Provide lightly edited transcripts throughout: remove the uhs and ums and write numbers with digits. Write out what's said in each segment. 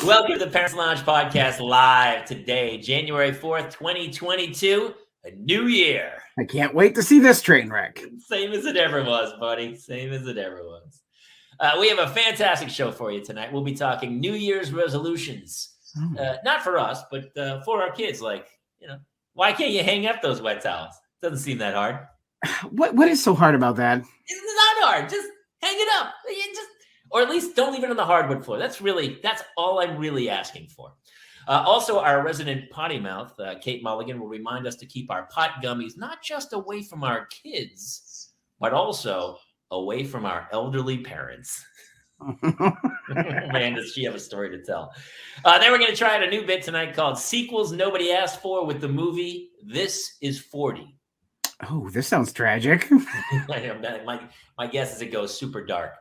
Welcome to the Parents Lounge Podcast live today, January 4th, 2022, a new year. I can't wait to see this train wreck. Same as it ever was, buddy. Same as it ever was. We have a fantastic show for you tonight. We'll be talking New Year's resolutions. Not for us, but for our kids. Like, why can't you hang up those wet towels? Doesn't seem that hard. What is so hard about that? It's not hard. Just hang it up. Or at least don't leave it on the hardwood floor. That's all I'm really asking for. Also, our resident potty mouth, Kate Mulligan, will remind us to keep our pot gummies not just away from our kids, but also away from our elderly parents. Man, does she have a story to tell. Then we're going to try out a new bit tonight called Sequels Nobody Asked For with the movie This Is 40. Oh, this sounds tragic. My guess is it goes super dark.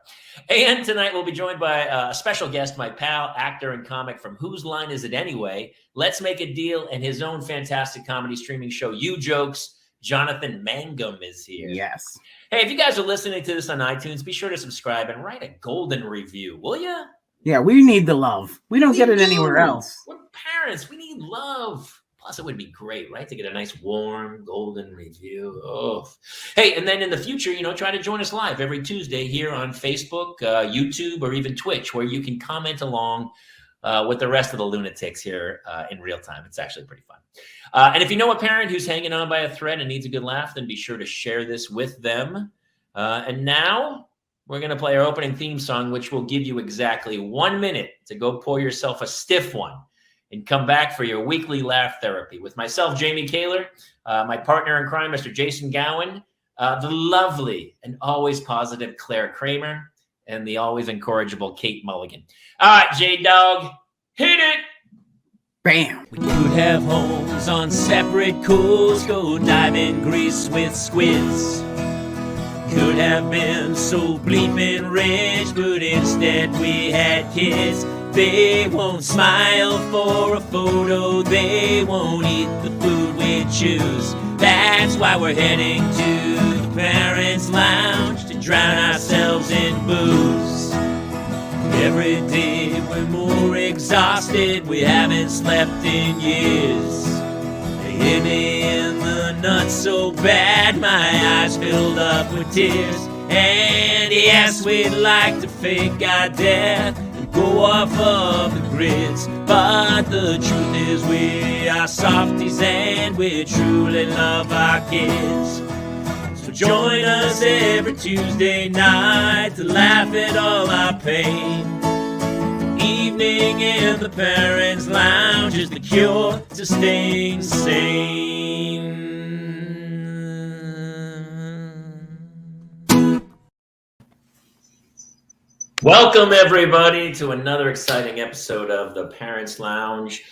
And tonight we'll be joined by a special guest, my pal, actor, and comic from Whose Line Is It Anyway? Let's Make a Deal, and his own fantastic comedy streaming show, You Jokes. Jonathan Mangum is here. Yes. Hey, if you guys are listening to this on iTunes, be sure to subscribe and write a golden review, will you? Yeah, we need the love. We don't get it anywhere else. We're parents. We need love. Plus, it would be great, right, to get a nice, warm, golden review. Oh, hey, and then in the future, try to join us live every Tuesday here on Facebook, YouTube, or even Twitch, where you can comment along with the rest of the lunatics here in real time. It's actually pretty fun. And if you know a parent who's hanging on by a thread and needs a good laugh, then be sure to share this with them. And now we're going to play our opening theme song, which will give you exactly 1 minute to go pour yourself a stiff one and come back for your weekly laugh therapy with myself, Jamie Kaler, my partner in crime, Mr. Jason Gowan, the lovely and always positive Claire Kramer, and the always incorrigible Kate Mulligan. All right, J-Dog, hit it! Bam! We could have homes on separate coasts, go dive in Greece with squids. Could have been so bleeping rich, but instead we had kids. They won't smile for a photo, they won't eat the food we choose. That's why we're heading to the Parents Lounge to drown ourselves in booze. Every day we're more exhausted, we haven't slept in years. They hit me in the nuts so bad, my eyes filled up with tears. And yes, we'd like to fake our death, go off of the grids, but the truth is we are softies and we truly love our kids. So join us every Tuesday night to laugh at all our pain. Evening in the Parents Lounge is the cure to staying sane. Welcome, everybody, to another exciting episode of the Parents Lounge.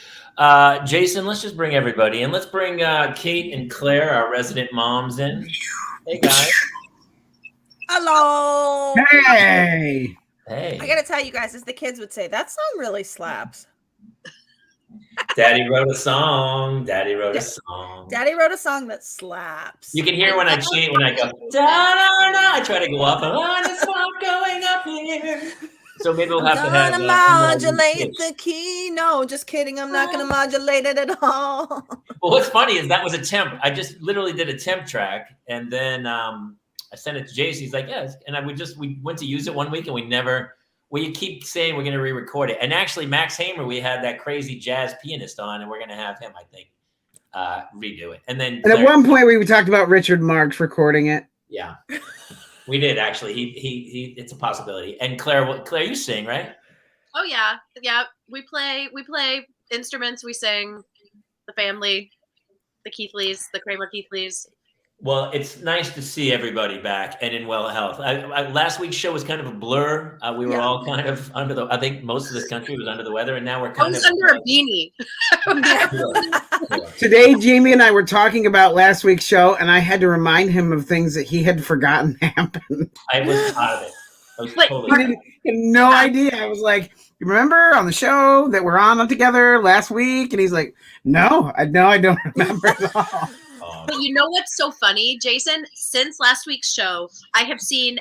Jason, let's just bring everybody in. Let's bring Kate and Claire, our resident moms, in. Hey, guys. Hello. Hey. Hey. I got to tell you guys, as the kids would say, that song really slaps. Daddy wrote a song. Daddy wrote a song. Daddy wrote a song that slaps. You can hear when I chant, when I go, da-da-da, I try to go up, and it's not going up here. So maybe we'll have to have... I'm gonna modulate the key. No, just kidding. I'm not going to modulate it at all. Well, what's funny is that was a temp. I just literally did a temp track, and then I sent it to Jason. He's like, yes. And we went to use it one week, and we keep saying we're going to re-record it. And actually, Max Hamer, we had that crazy jazz pianist on, and we're going to have him, I think, redo it. And then at one point, we talked about Richard Marx recording it. Yeah, we did actually. He it's a possibility. And Claire, you sing, right? Oh yeah. We play instruments. We sing. The family, the Keithleys, the Kramer Keithleys. Well, it's nice to see everybody back and in well health. Last week's show was kind of a blur. We were all kind of I think most of this country was under the weather, and now we're kind of under a beanie. Today, Jamie and I were talking about last week's show, and I had to remind him of things that he had forgotten happened. I was out of it. I was totally he had no idea. I was like, you remember on the show that we're on together last week? And he's like, no, I don't remember at all. But you know what's so funny, Jason? Since last week's show, I have seen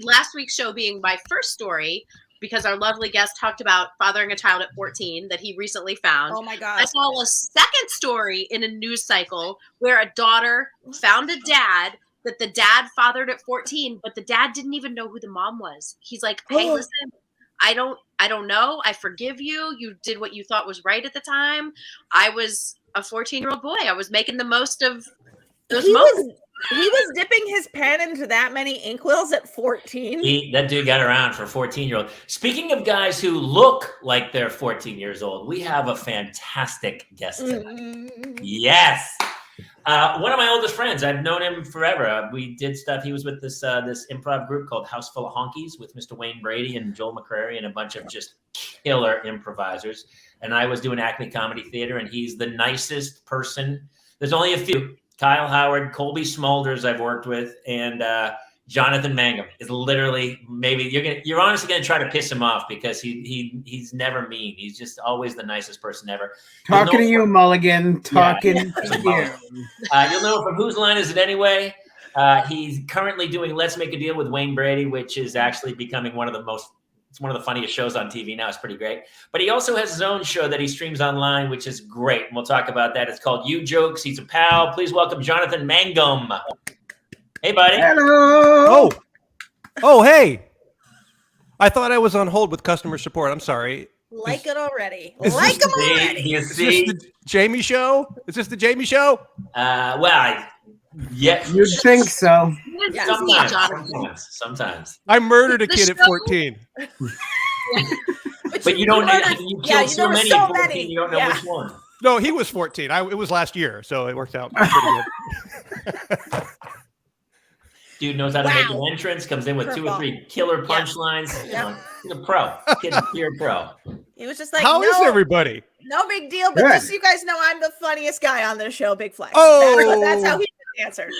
last week's show being my first story because our lovely guest talked about fathering a child at 14 that he recently found. Oh my God. I saw a second story in a news cycle where a daughter found a dad that the dad fathered at 14, but the dad didn't even know who the mom was. He's like, hey, listen, I don't know. I forgive you. You did what you thought was right at the time. I was a 14-year-old boy. I was making the most of those moments. He was dipping his pen into that many inkwells at 14. That dude got around for a 14-year-old. Speaking of guys who look like they're 14 years old, we have a fantastic guest tonight. Yes. One of my oldest friends. I've known him forever. We did stuff. He was with this improv group called House Full of Honkies with Mr. Wayne Brady and Joel McCrary and a bunch of just killer improvisers. And I was doing Acme Comedy Theater, and he's the nicest person. There's only a few. Kyle Howard, Colby Smulders I've worked with, and Jonathan Mangum is literally you're honestly gonna try to piss him off because he's never mean. He's just always the nicest person ever. Talking to you, Mulligan. Talking to you. You'll know from Whose Line Is It Anyway? He's currently doing Let's Make a Deal with Wayne Brady, which is actually becoming one of the funniest shows on TV now. It's pretty great. But he also has his own show that he streams online, which is great. And we'll talk about that. It's called You Jokes. He's a pal. Please welcome Jonathan Mangum. Hey, buddy. Hello. Oh, hey. I thought I was on hold with customer support. I'm sorry. Like it already. Is Like this him already. You Is see? this the Jamie show? Is this the Jamie show? Yeah. You'd think so. Sometimes. I murdered a kid at 14. But you don't. You killed so many at 14. You don't know which one. No, he was 14. It was last year, so it worked out pretty good. Dude knows how to make an entrance, comes in with 2 or 3 killer punchlines. He's a pro. You're a pro. He was just like, How is everybody? No big deal, but just so you guys know, I'm the funniest guy on this show. Big flex. Oh, that's how he entered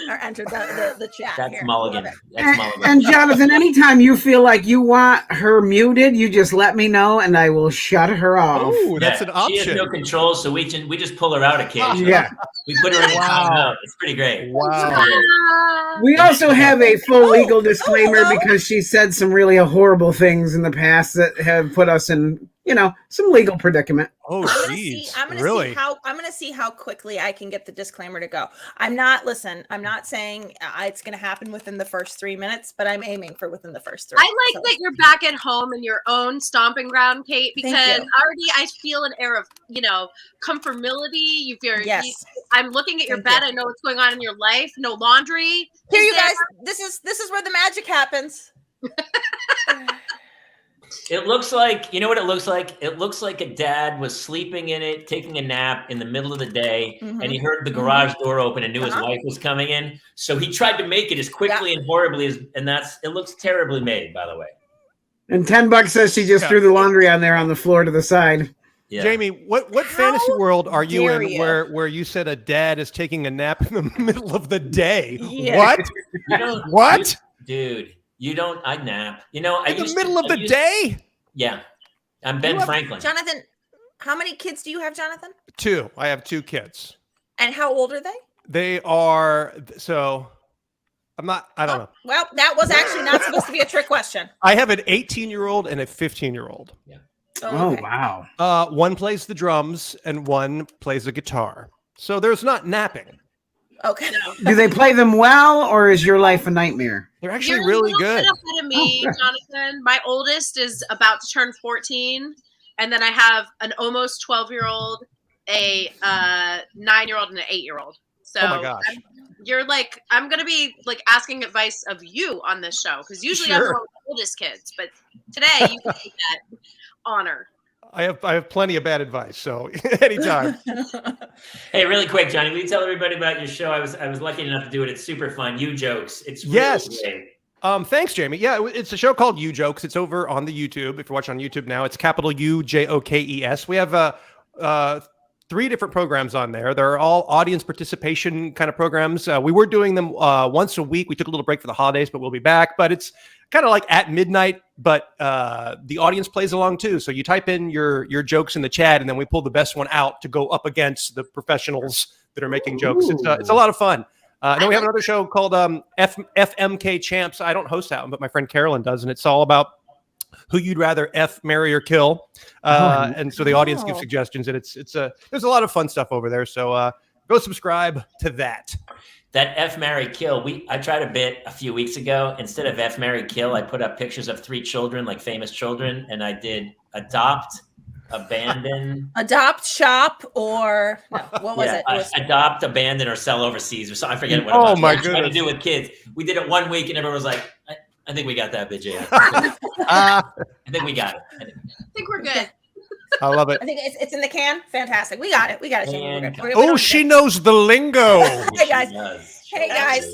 the chat. That's here. Mulligan. And Jonathan, anytime you feel like you want her muted, you just let me know and I will shut her off. Oh, that's an option. She has no control, so we just pull her out occasionally. Yeah. We put her in out. It's pretty great. Wow. We also have a full legal disclaimer because she said some really horrible things in the past that have put us in, some legal predicament. Oh, geez. I'm gonna see how quickly I can get the disclaimer to go. I'm not saying it's gonna happen within the first 3 minutes, but I'm aiming for within the first 3. I like that you're back at home in your own stomping ground, Kate, because already I feel an air of, comfortability. I'm looking at your bed. I know what's going on in your life. No laundry. Here, you guys. This is where the magic happens. It looks like, you know what it looks like? It looks like a dad was sleeping in it, taking a nap in the middle of the day, and he heard the garage door open and knew his wife was coming in. So he tried to make it as quickly and horribly it looks terribly made, by the way. And $10 says she just threw the laundry on there on the floor to the side. Yeah. Jamie, what fantasy world are you in where you said a dad is taking a nap in the middle of the day? Yeah. What? What? Dude. I nap. In the middle of the day? Yeah. I'm Ben Franklin. Jonathan, how many kids do you have, Jonathan? 2. I have 2 kids. And how old are they? They are, I don't know. Well, that was actually not supposed to be a trick question. I have an 18-year-old and a 15-year-old. Yeah. Oh, okay. Wow. One plays the drums and one plays the guitar. So there's not napping. Okay. Do they play them well, or is your life a nightmare? They're actually really good. You're a little bit ahead of me, Jonathan. My oldest is about to turn 14, and then I have an almost 12-year-old, a 9-year-old, and an 8-year-old. So oh my gosh. I'm going to be asking advice of you on this show, because usually I'm one of the oldest kids, but today you can take that honor. I have plenty of bad advice, so anytime. Hey, really quick, Johnny, will you tell everybody about your show? I was lucky enough to do it. It's super fun. You Jokes. It's really great. Thanks, Jamie. Yeah, it's a show called You Jokes. It's over on the YouTube. If you're watching on YouTube now, it's capital UJOKES. We have 3 different programs on there. They're all audience participation kind of programs. We were doing them once a week. We took a little break for the holidays, but we'll be back. But it's kind of like at midnight, but the audience plays along too. So you type in your jokes in the chat, and then we pull the best one out to go up against the professionals that are making jokes. It's a lot of fun. Then we have another show called FMK Champs. I don't host that one, but my friend Carolyn does, and it's all about who you'd rather F, marry, or kill. And so the audience gives suggestions, and it's there's a lot of fun stuff over there. So go subscribe to that. That F, marry, kill. I tried a bit a few weeks ago. Instead of F, marry, kill, I put up pictures of 3 children, like famous children, and I did adopt, abandon, adopt, shop, or no, what was it? It was adopt, abandon, or sell overseas, or something. I forget what it was. Oh my goodness! Trying to do with kids. We did it one week, and everyone was like, "I think we got that, bitch. I think we got it. I think we're good." I love it. I think it's in the can. Fantastic. We got it. Jamie. Oh, she knows the lingo. Hey guys. Hey guys.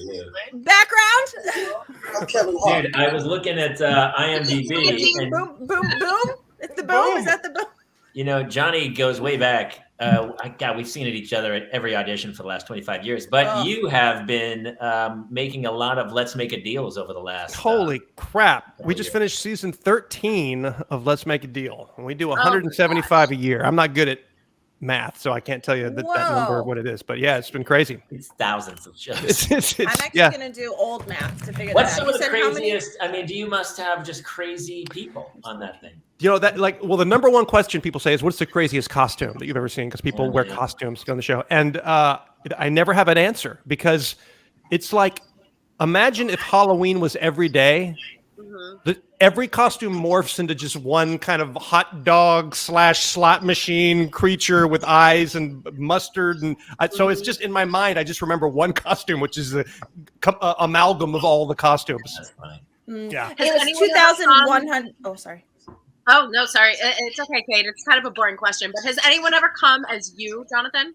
Background. I'm Kevin Hart. Dude, I was looking at IMDb. And, boom, boom, boom. It's the boom. Is that the boom? You know, Johnny goes way back. God, we've seen each other at every audition for the last 25 years. But you have been making a lot of Let's Make a Deals over the last. Holy crap. We just finished season 13 of Let's Make a Deal. And we do 175 a year. I'm not good at math, so I can't tell you that number, what it is. But yeah, it's been crazy. It's thousands of shows. I'm actually going to do old math to figure What's that out. What's some of the craziest? I mean, you must have just crazy people on that thing. You know, that the number one question people say is, what's the craziest costume that you've ever seen? Because people wear costumes on the show. And I never have an answer, because it's like, imagine if Halloween was every day. Every costume morphs into just one kind of hot dog / slot machine creature with eyes and mustard. And so it's just in my mind, I just remember one costume, which is the amalgam of all the costumes. That's funny. Yeah. It was 2,100. Oh, sorry. Oh, no, sorry. It's okay, Kate. It's kind of a boring question, but has anyone ever come as you, Jonathan?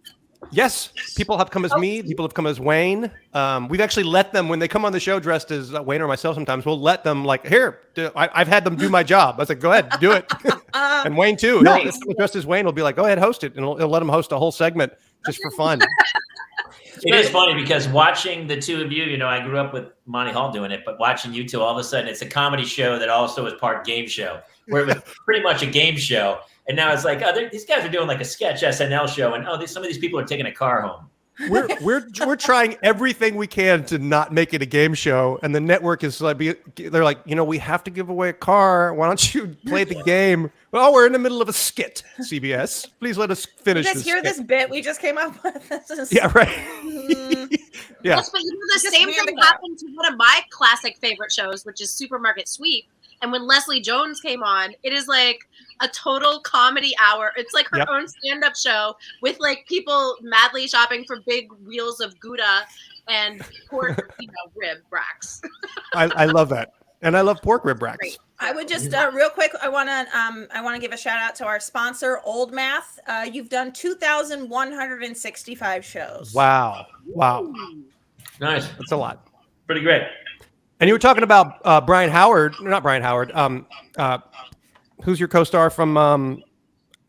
Yes, people have come as me. People have come as Wayne. We've actually let them, when they come on the show dressed as Wayne or myself, sometimes we'll let them, like, here, I've had them do my job. I was like, go ahead, do it. And Wayne too. Nice. He'll dressed as Wayne will be like, go ahead, host it. And he'll let him host a whole segment just for fun. It is funny because watching the two of you, you know, I grew up with Monty Hall doing it, but watching you two, all of a sudden it's a comedy show that also is part game show, where it was pretty much a game show. And now it's like, these guys are doing like a sketch SNL show, and some of these people are taking a car home. We're trying everything we can to not make it a game show, and the network is like, they're like, you know, we have to give away a car. Why don't you play the game? Well, we're in the middle of a skit. CBS, please let us finish. You guys hear this bit we just came up with? Yeah, right. Yeah. Yes, but you know, the same thing happened to one of my classic favorite shows, which is Supermarket Sweep. And when Leslie Jones came on, it is like a total comedy hour. It's like her own stand-up show with like people madly shopping for big wheels of Gouda and pork, rib racks. I love that, and I love pork rib racks. Great. I would just real quick. I want to give a shout out to our sponsor, Old Math. You've done 2,165 shows. Wow. Nice. That's a lot. Pretty great. And you were talking about not Brian Howard. Who's your co-star from?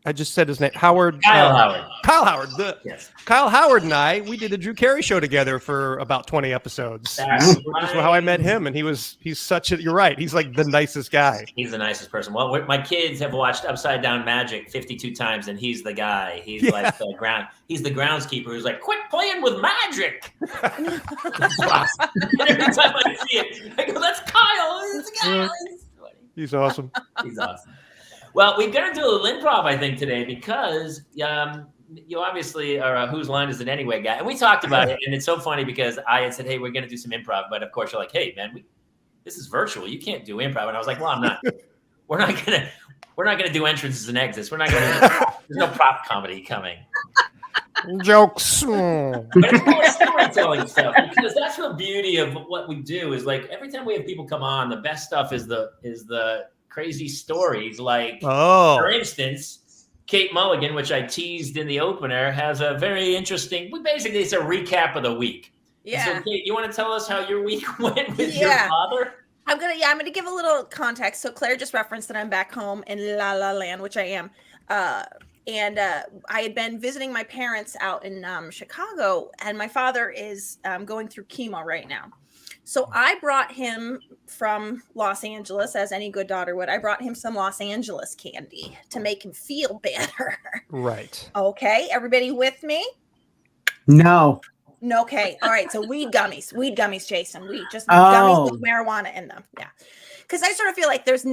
I just said his name. Howard. Kyle Howard. Kyle Howard. Yes. Kyle Howard and we did the Drew Carey show together for about 20 episodes. That's Which is how I met him, and he's such a. You're right. He's like the nicest guy. He's the nicest person. Well, my kids have watched Upside Down Magic 52 times, and he's the guy. He's like the He's the groundskeeper who's like, quit playing with magic. That's awesome. And every time I see it, I go, that's Kyle. It's Kyle. He's awesome. He's awesome. Well, we're going to do a little improv, I think, today, because you obviously are a Whose Line Is It Anyway guy. And we talked about it, and it's so funny because I had said, hey, we're going to do some improv. But, of course, you're like, hey, man, this is virtual. You can't do improv. And I was like, well, I'm not. We're not going to do entrances and exits. We're not going to there's no prop comedy coming. Jokes. But it's more storytelling stuff, because that's the beauty of what we do is, like, every time we have people come on, the best stuff is the crazy stories. Like, for instance, Kate Mulligan, which I teased in the opener, has a very interesting, it's a recap of the week. Yeah. So Kate, you want to tell us how your week went with your father? I'm gonna give a little context. So Claire just referenced that I'm back home in La La Land, which I am. And I had been visiting my parents out in Chicago, and my father is going through chemo right now. So I brought him from Los Angeles, as any good daughter would. I brought him some Los Angeles candy to make him feel better. Right. Okay, everybody with me? No. Okay, all right. So weed gummies, Jason. Weed gummies with marijuana in them. Yeah. because I sort of feel like there's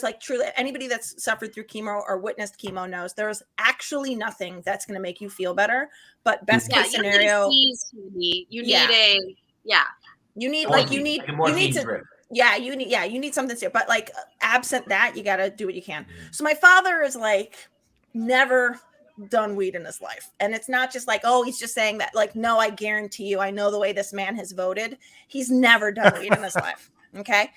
like truly anybody that's suffered through chemo or witnessed chemo knows there's actually nothing that's going to make you feel better. But best case scenario, you need you need something serious. But like absent that, you got to do what you can. So my father is like never done weed in his life, and it's not just like, oh, he's just saying that. Like, no, I guarantee you, I know the way this man has voted. He's never done weed in his life. Okay.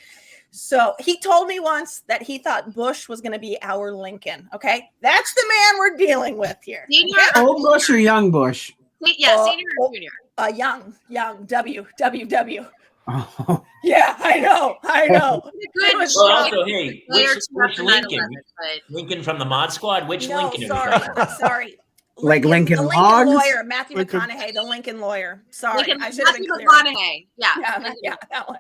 So he told me once that he thought Bush was going to be our Lincoln. Okay. That's the man we're dealing with here. Senior? Okay? Old Bush or young Bush? Yeah, senior or junior? Young, W. Oh. Yeah, I know. Good. Well, also, hey, Layer which two Lincoln? 9/11, but- Lincoln from the Mod Squad? Which Lincoln are we talking? Sorry. Like Lincoln the Lincoln Logs? lawyer, Matthew Lincoln- McConaughey, the Lincoln lawyer. Sorry, Lincoln, I should have been Matthew clear. McConaughey. Yeah. Yeah, that one.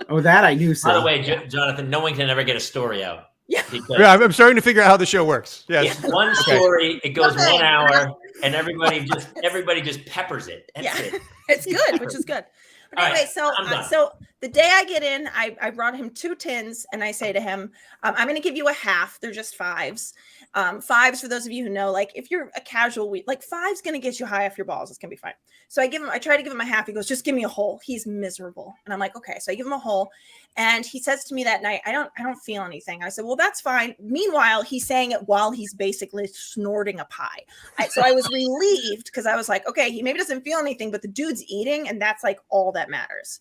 Oh, that I do see. By the way, Jonathan, no one can ever get a story out. Yeah. Because Yeah, I'm starting to figure out how the show works. Yes. it's one story, it goes 1 hour, and everybody just peppers it. That's Yeah. it. It's good, which is good. But All anyway, right, so I'm done. so the day I get in, I brought him 2 tins, and I say to him, I'm going to give you a half. They're just 5s. 5s, for those of you who know, like if you're a casual weed, like 5's going to get you high off your balls. It's going to be fine. So I try to give him a half. He goes, just give me a whole. He's miserable. And I'm like, okay. So I give him a whole. And he says to me that night, I don't feel anything. I said, well, that's fine. Meanwhile, he's saying it while he's basically snorting a pie. So I was relieved because I was like, okay, he maybe doesn't feel anything, but the dude's eating, and that's like all that matters.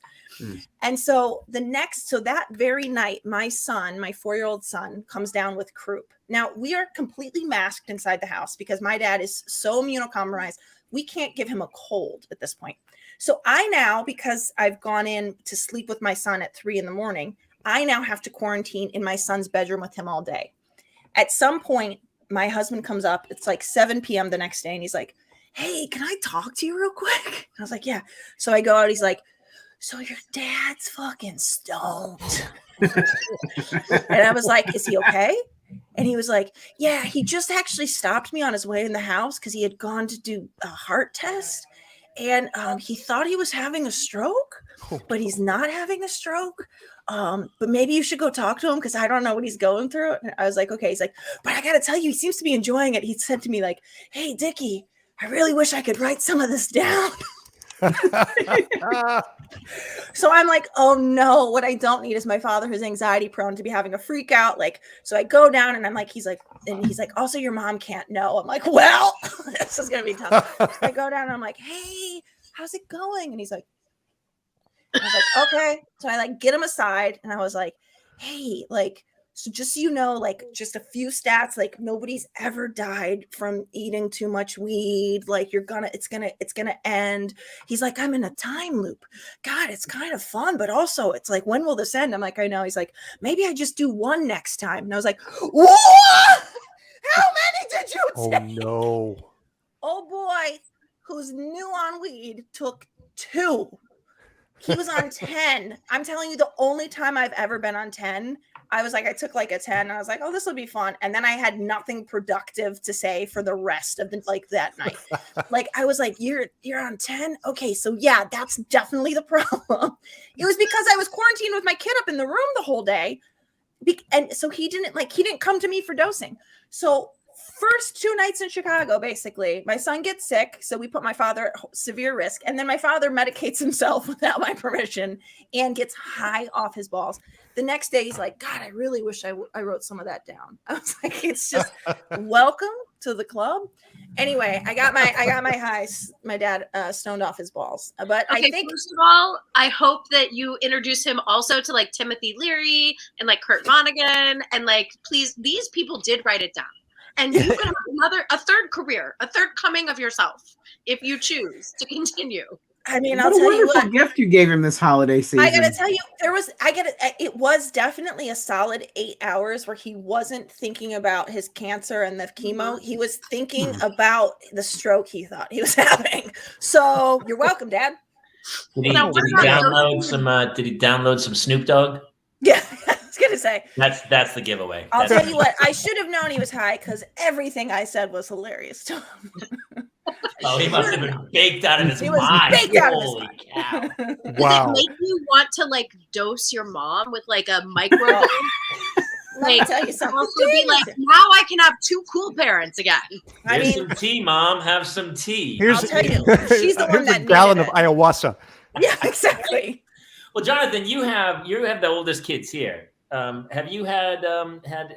And so that very night, my son, my 4-year-old son, comes down with croup. Now we are completely masked inside the house because my dad is so immunocompromised. We can't give him a cold at this point. So I now, because I've gone in to sleep with my son at 3 a.m, I now have to quarantine in my son's bedroom with him all day. At some point, my husband comes up. It's like 7 p.m. the next day, and he's like, hey, can I talk to you real quick? I was like, yeah. So I go out. He's like, so your dad's fucking stoned. And I was like, is he okay? And he was like, yeah, he just actually stopped me on his way in the house because he had gone to do a heart test. And he thought he was having a stroke, but he's not having a stroke. But maybe you should go talk to him because I don't know what he's going through. And I was like, okay. He's like, but I got to tell you, he seems to be enjoying it. He said to me like, hey, Dickie, I really wish I could write some of this down. So I'm like, oh no, what I don't need is my father who's anxiety prone to be having a freak out. Like, so I go down and I'm like, he's like, also your mom can't know. I'm like, well, this is going to be tough. So I go down and I'm like, hey, how's it going? And he's like, I was like, okay. So I like get him aside and I was like, hey, like, so just so you know, like just a few stats, like nobody's ever died from eating too much weed. Like it's gonna end. He's like, I'm in a time loop. God, it's kind of fun, but also it's like, when will this end? I'm like, I know. He's like, maybe I just do 1 next time. And I was like, what? How many did you take? Oh no. Oh boy, who's new on weed took 2. He was on 10. I'm telling you, the only time I've ever been on 10, I was like, I took like a 10 and I was like, oh, this will be fun. And then I had nothing productive to say for the rest of the, like that night. Like, I was like, you're on 10. Okay. So yeah, that's definitely the problem. It was because I was quarantined with my kid up in the room the whole day. And so he didn't come to me for dosing. So first 2 nights in Chicago, basically, my son gets sick. So we put my father at severe risk. And then my father medicates himself without my permission and gets high off his balls. The next day, he's like, God, I really wish I wrote some of that down. I was like, it's just welcome to the club. Anyway, I got my highs. My dad stoned off his balls. But okay, I think, first of all, I hope that you introduce him also to like Timothy Leary and like Kurt Vonnegut. And like, please, these people did write it down. And you can have a third career, a third coming of yourself if you choose to continue. I mean, What I'll a tell you wonderful what. gift you gave him this holiday season. I gotta tell you, it was definitely a solid 8 hours where he wasn't thinking about his cancer and the chemo. He was thinking about the stroke he thought he was having. So you're welcome, Dad. Did he download some Snoop Dogg? Yeah, I was gonna say. That's the giveaway. I'll tell you what, I should have known he was high because everything I said was hilarious to him. Oh, he must have been baked out of his He was mind. baked out of his Holy cow. Wow. Did it make you want to like dose your mom with like a micro? Let me tell you something. Also be like, now I can have two cool parents again. I Here's mean, some tea, Mom. Have some tea. I'll tell you, she's the one here's that a gallon of needed it. ayahuasca. Yeah, exactly. Well, Jonathan, you have the oldest kids here. Have you had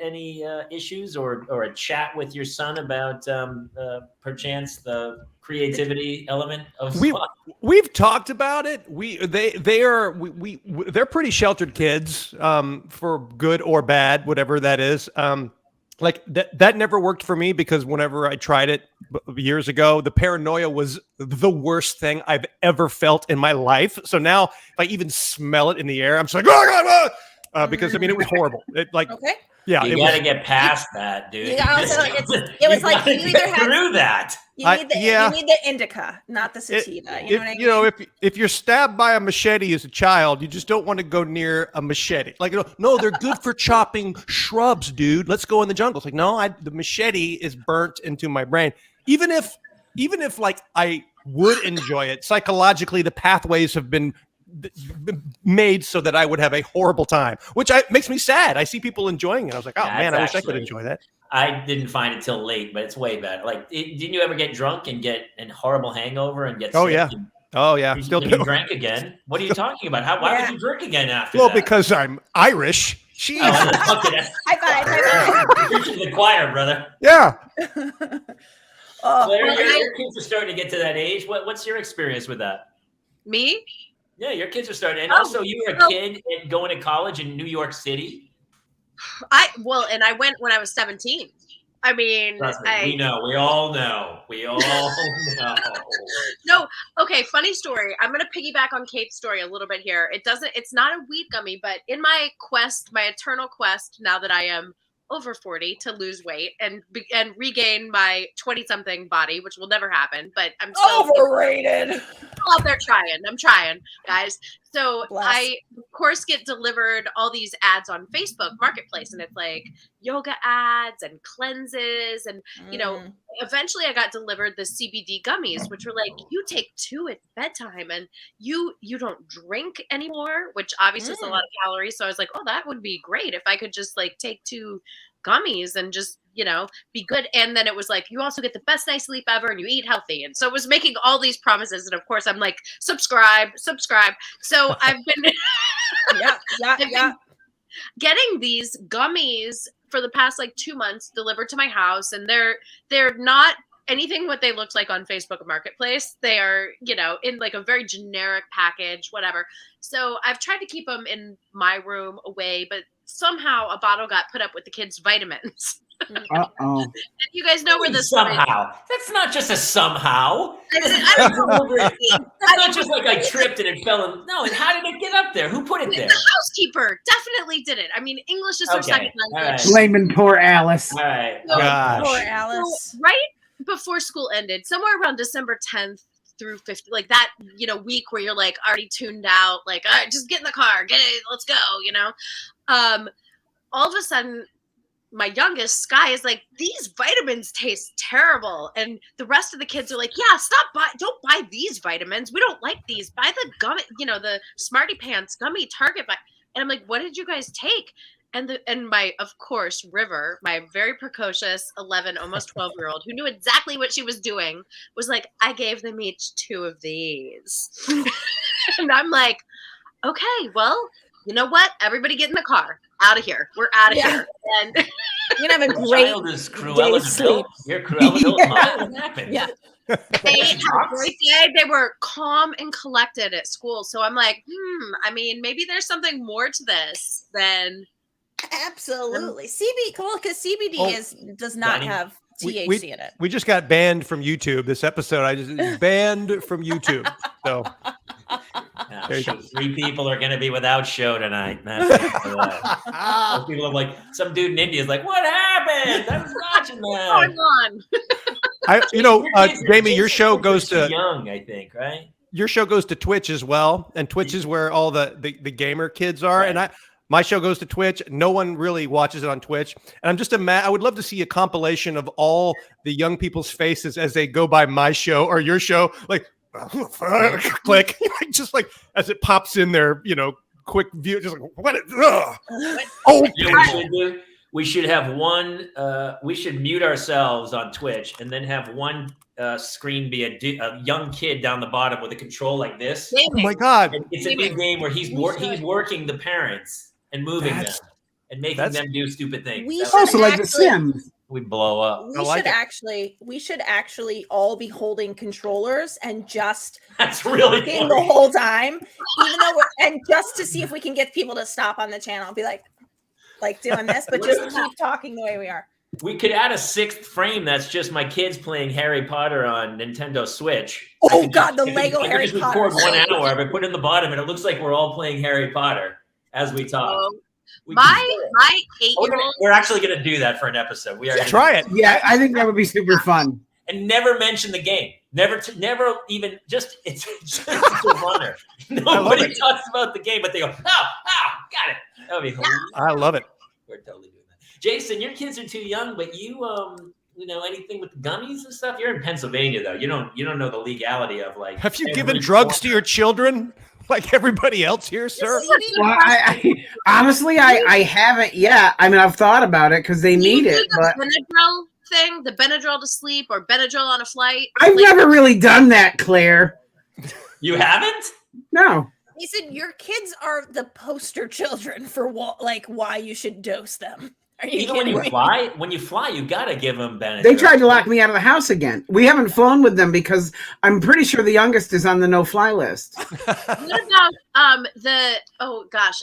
any issues or a chat with your son about perchance the creativity element of We've talked about it. They're pretty sheltered kids, for good or bad, whatever that is. Like that never worked for me because whenever I tried it years ago, the paranoia was the worst thing I've ever felt in my life. So now if I even smell it in the air, I'm just like, oh, God, because I mean, it was horrible. It like, Okay. yeah, you got to get past that, dude. You also, it was like you either had through that. you need the indica, not the sativa. You know what I mean? You know, if you're stabbed by a machete as a child, you just don't want to go near a machete. Like, no, they're good for chopping shrubs, dude. Let's go in the jungle. It's like, no, the machete is burnt into my brain. Even if like I would enjoy it, psychologically, the pathways have been made so that I would have a horrible time, which makes me sad. I see people enjoying it. I was like, oh man, I wish I could enjoy that. I didn't find it till late, but it's way better. Like, didn't you ever get drunk and get a horrible hangover and get sick? Oh yeah, still do. You drank again? What are you talking about? Why would you drink again after Well, that? because I'm Irish. Jeez. High five. Preaching to the choir, brother. Yeah. Claire, your kids are starting to get to that age. What's your experience with that? Me? Yeah, your kids are starting. And also, you were a kid and going to college in New York City. I went when I was 17. I mean, we know. We all know. We all know. No, okay, funny story. I'm going to piggyback on Kate's story a little bit here. It's not a weed gummy, but in my quest, my eternal quest, now that I am over 40 to lose weight and regain my 20-something body, which will never happen, but I'm still overrated. Out there trying. I'm trying, guys. So Bless. I, of course, get delivered all these ads on Facebook Marketplace, and it's like yoga ads and cleanses, and you know, eventually I got delivered the CBD gummies, which were like, you take 2 at bedtime, and you don't drink anymore, which obviously is a lot of calories. So I was like, oh, that would be great if I could just like take 2 gummies and just, you know, be good. And then it was like, you also get the best night's sleep ever and you eat healthy. And so it was making all these promises. And of course I'm like, subscribe. So I've been, been getting these gummies for the past like 2 months delivered to my house. And they're not anything what they looked like on Facebook Marketplace. They are, you know, in like a very generic package, whatever. So I've tried to keep them in my room away, but somehow a bottle got put up with the kids' vitamins. Uh-oh. You guys know where this somehow. That's not just a somehow. I don't know. That's not just like I tripped and it fell in. No, and how did it get up there? Who put it there? The housekeeper definitely did it. I mean, English is their second language. Right. Blaming poor Alice. All right. Gosh. Poor Alice. So, right before school ended, somewhere around December 10th through 50, like that, you know, week where you're like already tuned out, like, all right, just get in the car, get it, let's go, you know. All of a sudden, my youngest, Sky, is like, these vitamins taste terrible. And the rest of the kids are like, yeah, don't buy these vitamins. We don't like these. Buy the gummy, you know, the Smarty Pants gummy Target. And I'm like, what did you guys take? And my, of course, River, my very precocious 11, almost 12-year-old, who knew exactly what she was doing, was like, I gave them each 2 of these. And I'm like, okay, well, you know what? Everybody get in the car. Out of here. We're out of here. And you're gonna have a great day's sleep. You're Cruella de Vil. What happened? Yeah. They had a great day. They were calm and collected at school. So I'm like, I mean, maybe there's something more to this than absolutely because CBD does not have THC in it. We just got banned from YouTube. This episode, I just banned from YouTube. So. There you go. 3 people are going to be without show tonight. People are like, some dude in India is like, what happened? I was watching that. Jamie, your show goes to young, I think, right? Your show goes to Twitch as well, and Twitch is where all the gamer kids are. Right. And My show goes to Twitch. No one really watches it on Twitch. And I'm just I would love to see a compilation of all the young people's faces as they go by my show or your show. Like, click. Just like as it pops in there, quick view. Just like, what? Oh, we should have one. We should mute ourselves on Twitch and then have one screen be a young kid down the bottom with a control like this. Oh my God. And it's a new game where he's working the parents and moving them and making them do stupid things. Also like The Sims. We blow up. We should actually all be holding controllers and just that's really the whole time, even though and just to see if we can get people to stop on the channel. Be like doing this, but just keep talking the way we are. We could add a 6th frame that's just my kids playing Harry Potter on Nintendo Switch. Oh God, the Lego Harry Potter. Record 1 hour of it, put it in the bottom, and it looks like we're all playing Harry Potter as we talk. My 8-year-old. We're actually going to do that for an episode. We are try it. Yeah, I think that would be super fun. And never mention the game. Never even just it's just a runner. Nobody talks about the game, but they go, got it. That would be hilarious. I love it. We're totally doing that. Jason, your kids are too young, but you anything with gummies and stuff. You're in Pennsylvania though. You don't know the legality of like. Have you given drugs to your children like everybody else here, sir? Well, honestly, I haven't yet. I mean, I've thought about it because they need it. But Benadryl thing, the Benadryl to sleep or Benadryl on a flight. I've never really done that, Claire. You haven't? No. He said your kids are the poster children for why you should dose them. Are you Even when you fly, you gotta give them Benadryl. They tried to lock me out of the house again. We haven't flown with them because I'm pretty sure the youngest is on the no-fly list. What about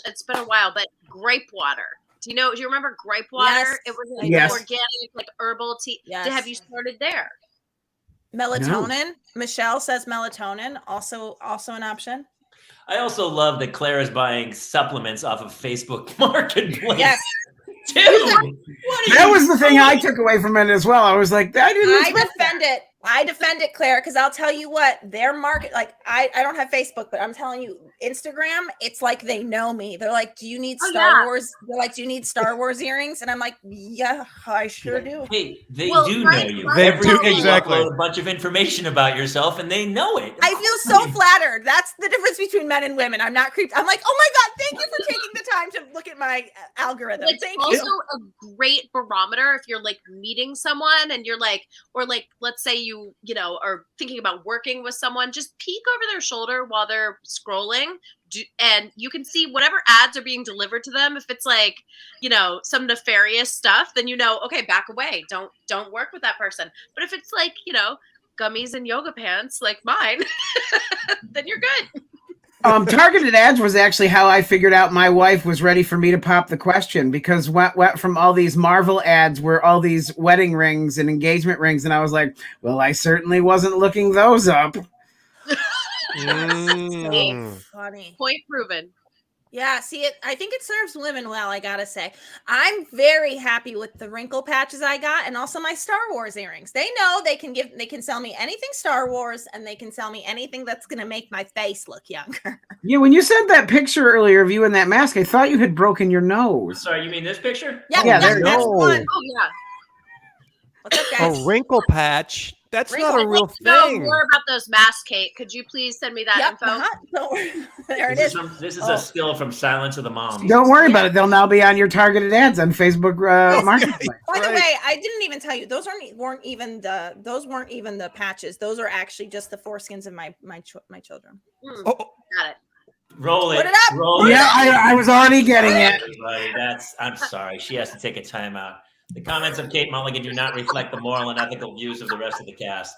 it's been a while, but grape water. Do you remember grape water? Yes. It was like organic, herbal tea. Yes. Have you started there? Melatonin. No. Michelle says melatonin, also an option. I also love that Claire is buying supplements off of Facebook Marketplace. Yes. Dude, That was the thing I took away from it as well. I was like, I defend it, Claire, because I'll tell you what, their market, I don't have Facebook, but I'm telling you, Instagram, it's like they know me. They're like, do you need Star Wars? They're like, do you need Star Wars earrings? And I'm like, yeah, I sure do. Hey, they do know you. They Every do, day you exactly. upload a bunch of information about yourself, and they know it. I feel so flattered. That's the difference between men and women. I'm not creeped. I'm like, oh my God, thank you for taking the time to look at my algorithm. It's Thank also you. a great barometer if you're like meeting someone and you're like, or like, let's say you are thinking about working with someone, just peek over their shoulder while they're scrolling. And you can see whatever ads are being delivered to them. If it's like, some nefarious stuff, then okay, back away. Don't work with that person. But if it's like, gummies and yoga pants like mine, then you're good. Targeted ads was actually how I figured out my wife was ready for me to pop the question, because what from all these Marvel ads were all these wedding rings and engagement rings, and I was like, well, I certainly wasn't looking those up. Funny. Point proven. Yeah, see it. I think it serves women well, I gotta say. I'm very happy with the wrinkle patches I got, and also my Star Wars earrings. They know they can sell me anything Star Wars, and they can sell me anything that's gonna make my face look younger. Yeah, when you sent that picture earlier of you in that mask, I thought you had broken your nose. Sorry, you mean this picture? Yeah, there you that's go. one. Oh yeah. What's up, guys? A wrinkle patch. That's not a real No, thing. more about those masks, Kate. Could you please send me that info? Don't worry. There it This is. is a still from Silence of the Moms. Don't worry about it. They'll now be on your targeted ads on Facebook Marketplace. By the way, I didn't even tell you weren't even the patches. Those are actually just the foreskins of my children. Got it. Roll it. Put it up. Roll Yeah, it. I was already getting it. Everybody, I'm sorry. She has to take a time out. The comments of Kate Mulligan do not reflect the moral and ethical views of the rest of the cast.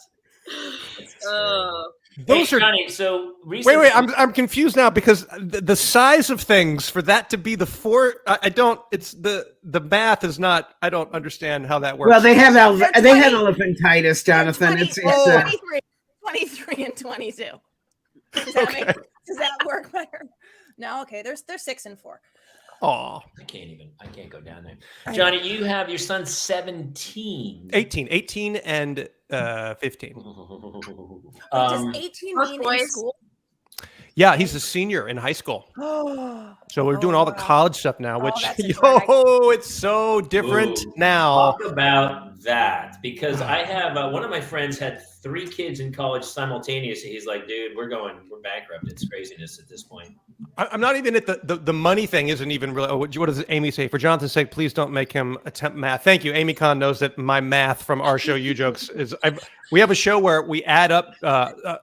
Those are Johnny, so recently, wait. I'm confused now because the size of things for that to be the four. I don't. It's the math is not. I don't understand how that works. Well, they have elephantitis, Jonathan. 23 and 22. Does that work better? No, okay. They're 6 and 4. Oh, I can't go down there. Johnny, you have your son 17. 18 and 15. Does 18 mean in school? Yeah, he's a senior in high school. So we're doing all the college stuff now, which it's so different now. Talk about that, because I have one of my friends had 3 kids in college simultaneously. He's like, dude, we're bankrupt. It's craziness at this point. I'm not even at the money thing isn't even really. What does Amy say? For Jonathan's sake, please don't make him attempt math. Thank you. Amy Kahn knows that my math from our show, You Jokes, is we have a show where we add up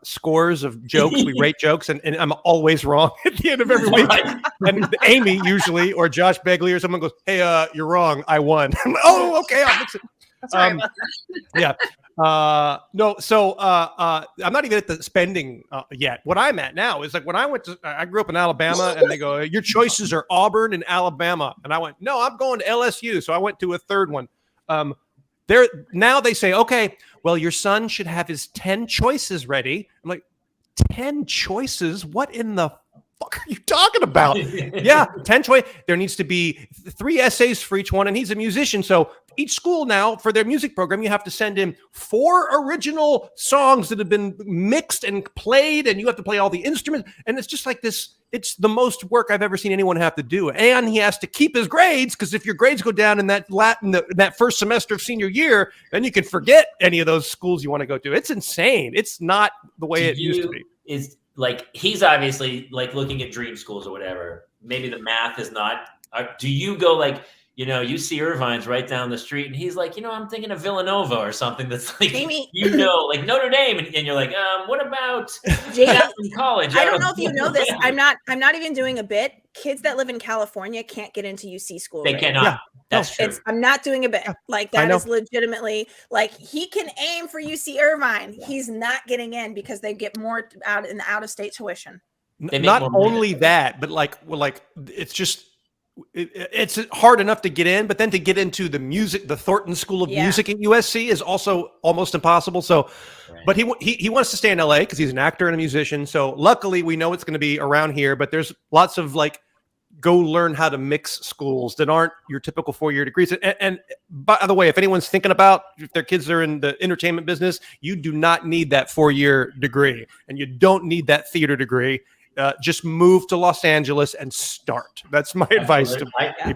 scores of jokes. We rate jokes, and I'm always wrong at the end of every week. And Amy usually, or Josh Begley, or someone goes, "Hey, you're wrong. I won." I'm like, oh, okay, I'll fix it. Sorry about that. Yeah. No, so I'm not even at the spending yet. What I'm at now is like when I grew up in Alabama, and they go, your choices are Auburn and Alabama, and I went, no, I'm going to LSU. So I went to a third one. Now they say, okay, well, your son should have his 10 choices ready. I'm like, 10 choices? What in the fuck are you talking about? Yeah, 10 choice. There needs to be 3 essays for each one, and he's a musician, so each school now for their music program, you have to send in 4 original songs that have been mixed and played, and you have to play all the instruments. And it's just like this. It's the most work I've ever seen anyone have to do. And he has to keep his grades, because if your grades go down in that first semester of senior year, then you can forget any of those schools you want to go to. It's insane. It's not the way it used to be. Is like, he's obviously like looking at dream schools or whatever. Maybe the math is not. Do you go like, you see Irvine's right down the street, and he's like, I'm thinking of Villanova or something that's like, Amy, like Notre Dame, and you're like, what about Jackson College? I don't know if you know this. I'm not even doing a bit. Kids that live in California can't get into UC school. They cannot. Yeah. That's true. I'm not doing a bit. Like, that is legitimately, like, he can aim for UC Irvine. Yeah. He's not getting in because they get more out of state tuition. Not only that, but it's just. It's hard enough to get in, but then to get into the Thornton School of Music at USC is also almost impossible. So, but he wants to stay in LA because he's an actor and a musician. So luckily we know it's going to be around here, but there's lots of go learn how to mix schools that aren't your typical 4-year degrees. And by the way, if anyone's thinking about if their kids are in the entertainment business, you do not need that 4-year degree, and you don't need that theater degree. Just move to Los Angeles and start. That's my advice to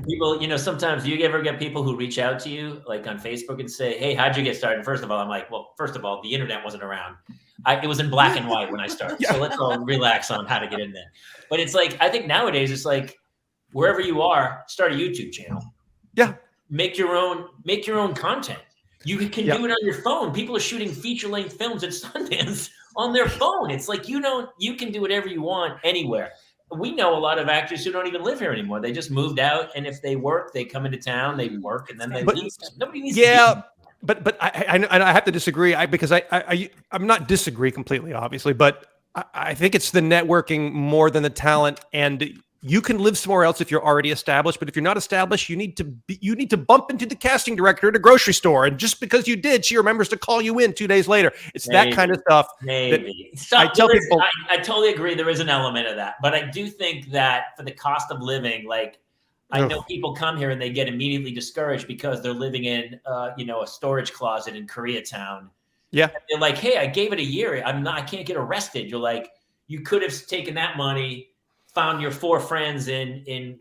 people. Sometimes you ever get people who reach out to you like on Facebook and say, hey, how'd you get started? First of all, I'm like, well, first of all, the internet wasn't around. It was in black and white when I started. So let's all relax on how to get in there. But it's like, I think nowadays it's like, wherever you are, start a YouTube channel. Yeah. Make your own content. You can do it on your phone. People are shooting feature-length films at Sundance on their phone. It's like, you can do whatever you want anywhere. We know a lot of actors who don't even live here anymore. They just moved out, and if they work, they come into town, they work, and then they leave. Nobody needs to be. But I have to disagree because I'm not disagree completely, obviously, but I think it's the networking more than the talent. And you can live somewhere else if you're already established, but if you're not established, you need to bump into the casting director at a grocery store, and just because you did, she remembers to call you in 2 days later. It's that kind of stuff. I tell people. I totally agree. There is an element of that, but I do think that for the cost of living, like, I know people come here and they get immediately discouraged because they're living in, a storage closet in Koreatown. Yeah, and they're like, hey, I gave it a year. I can't get arrested. You're like, you could have taken that money, found your 4 friends in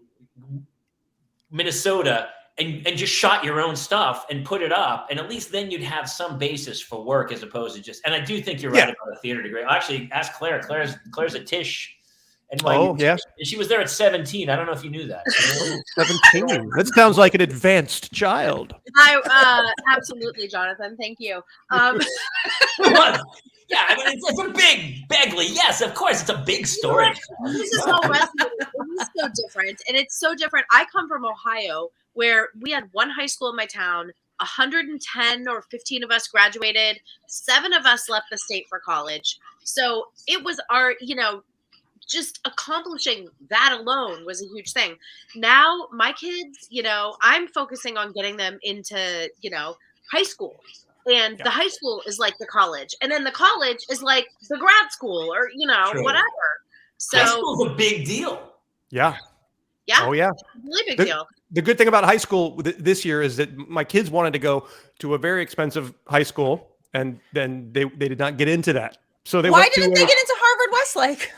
Minnesota and just shot your own stuff and put it up. And at least then you'd have some basis for work as opposed to just, and I do think you're right about a theater degree. I'll actually ask Claire. Claire's a Tisch. And she was there at 17. I don't know if you knew that. 17. That sounds like an advanced child. Absolutely, Jonathan. Thank you. Yeah, I mean, it's a big Begley. Yes, of course, it's a big story. This is so so different, and it's so different. I come from Ohio, where we had one high school in my town. 110 or 15 of us graduated. 7 of us left the state for college. So it was our, just accomplishing that alone was a huge thing. Now my kids, I'm focusing on getting them into, high school. And the high school is like the college. And then the college is like the grad school or, whatever. So high school's a big deal. Yeah. Yeah. Oh, yeah. Really big deal. The good thing about high school this year is that my kids wanted to go to a very expensive high school, and then they did not get into that. So Why didn't they get into Harvard Westlake?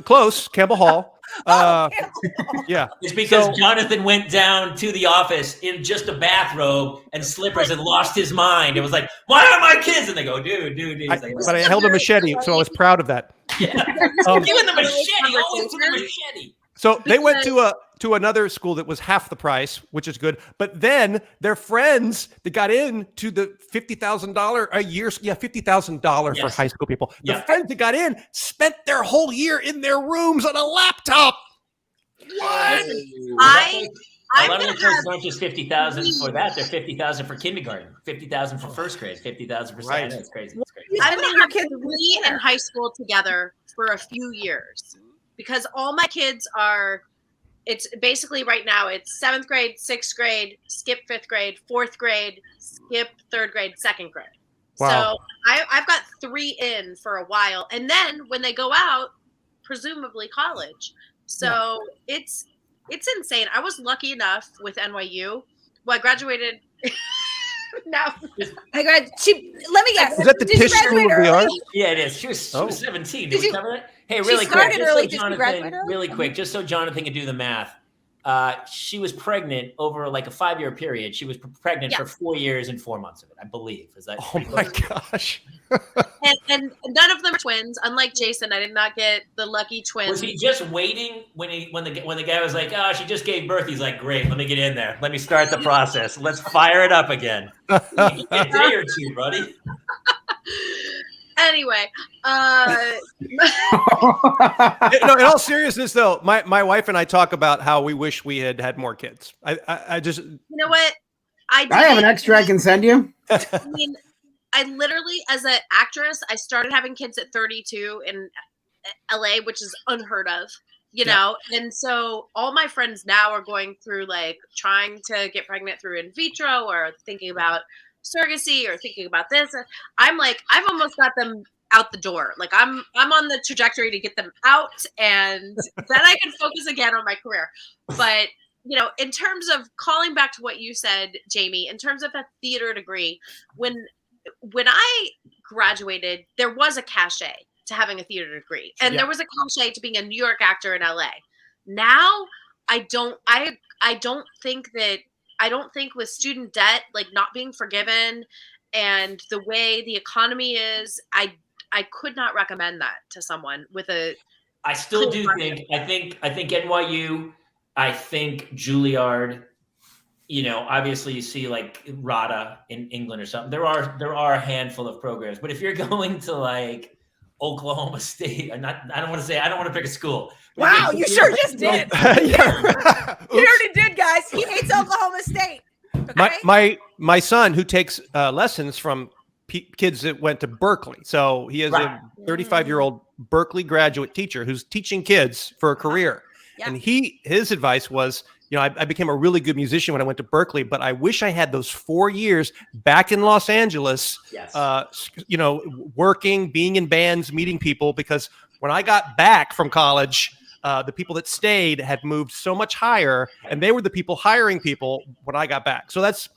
Close, Campbell Hall. Yeah. It's because Jonathan went down to the office in just a bathrobe and slippers and lost his mind. It was like, why are my kids? And they go, dude. But I held a machete, so I was proud of that. You and the machete, always with the machete. So they went to another school that was half the price, which is good. But then their friends that got into the $50,000 a year, $50,000 for high school people. The friends that got in spent their whole year in their rooms on a laptop. What? A lot of the places aren't just 50,000 for that; they're 50,000 for kindergarten, 50,000 for first grade, 50,000 for second. It's crazy. It's crazy. I've been our kids in high school together for a few years because all my kids are. It's basically right now. It's 7th grade, 6th grade, skip 5th grade, 4th grade, skip 3rd grade, 2nd grade. Wow. So I've got 3 in for a while, and then when they go out, presumably college. So it's insane. I was lucky enough with NYU. Well, I graduated. No, let me guess. Is that the Tisch School of the Arts? Yeah, it is. She was 17. Did we cover that? Hey, really she quick, started early. Did she graduate early? Really quick, just so Jonathan can do the math. She was pregnant over like a 5-year period. She was pregnant for 4 years and 4 months of it, I believe. Is that? Oh my gosh! and none of them are twins. Unlike Jason, I did not get the lucky twins. Was he just waiting when the guy was like, "Oh, she just gave birth"? He's like, "Great, let me get in there. Let me start the process. Let's fire it up again." A day or two, buddy. Anyway, In all seriousness, though, my wife and I talk about how we wish we had more kids. I just, you know what? I have an extra I can send you. I mean, I literally, as an actress, I started having kids at 32 in LA, which is unheard of, you know? And so all my friends now are going through like trying to get pregnant through in vitro or thinking about surrogacy or thinking about this. I'm like, I've almost got them out the door. Like I'm on the trajectory to get them out, and then I can focus again on my career. But you know, in terms of calling back to what you said, Jamie, in terms of a theater degree, when I graduated, there was a cachet to having a theater degree, and there was a cachet to being a New York actor in LA. Now, I don't think with student debt, like not being forgiven and the way the economy is, I could not recommend that to someone with a. I still do think, I think NYU, I think Juilliard, you know, obviously you see like RADA in England or something. There are a handful of programs, but if you're going to like Oklahoma State, I don't want to pick a school. Wow, you sure just did. He already did, guys. He hates Oklahoma State. Okay? My son, who takes lessons from kids that went to Berkeley, so he is a 35-year-old Berkeley graduate teacher who's teaching kids for a career. And his advice was, you know, I became a really good musician when I went to Berkeley, but I wish I had those 4 years back in Los Angeles, you know, working, being in bands, meeting people, because when I got back from college, the people that stayed had moved so much higher, and they were the people hiring people when I got back. So that's,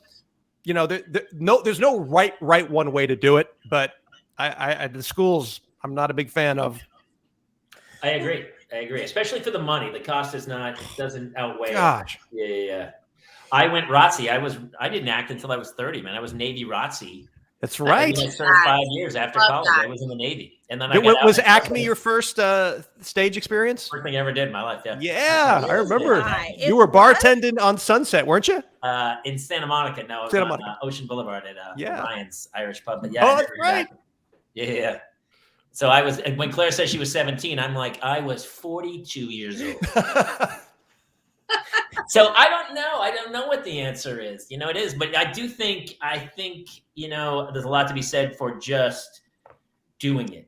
you know, there's no right one way to do it, but the schools I'm not a big fan of. I agree, especially for the money. The cost doesn't outweigh. Gosh. Yeah. I went ROTC. I didn't act until I was 30, man. I was Navy ROTC. That's right. I served 5 years after college. I was in the Navy, and then was Acme your first stage experience? First thing I ever did in my life. Yeah, I remember. You were bartending on Sunset, weren't you? In Santa Monica. No, it was on Ocean Boulevard at Ryan's Irish Pub. But that's right. Yeah. So I was, when Claire said she was 17, I'm like, I was 42 years old. So I don't know what the answer is. You know, it is, but I think, you know, there's a lot to be said for just doing it.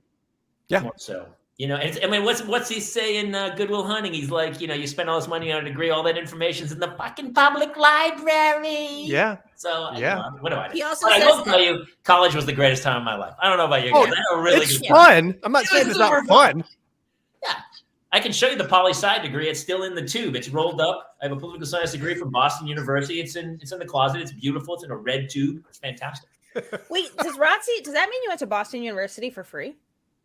Yeah. More so, you know, and I mean, what's he say in Good Will Hunting? He's like, you know, you spend all this money on a degree, all that information's in the fucking public library. Yeah. So what do I do? He also I will tell you, college was the greatest time of my life. I don't know about you guys. I know really it's fun. I'm not saying it's not fun. Yeah. I can show you the poli-sci degree. It's still in the tube. It's rolled up. I have a political science degree from Boston University. It's in the closet. It's beautiful. It's in a red tube. It's fantastic. Wait, does that mean you went to Boston University for free?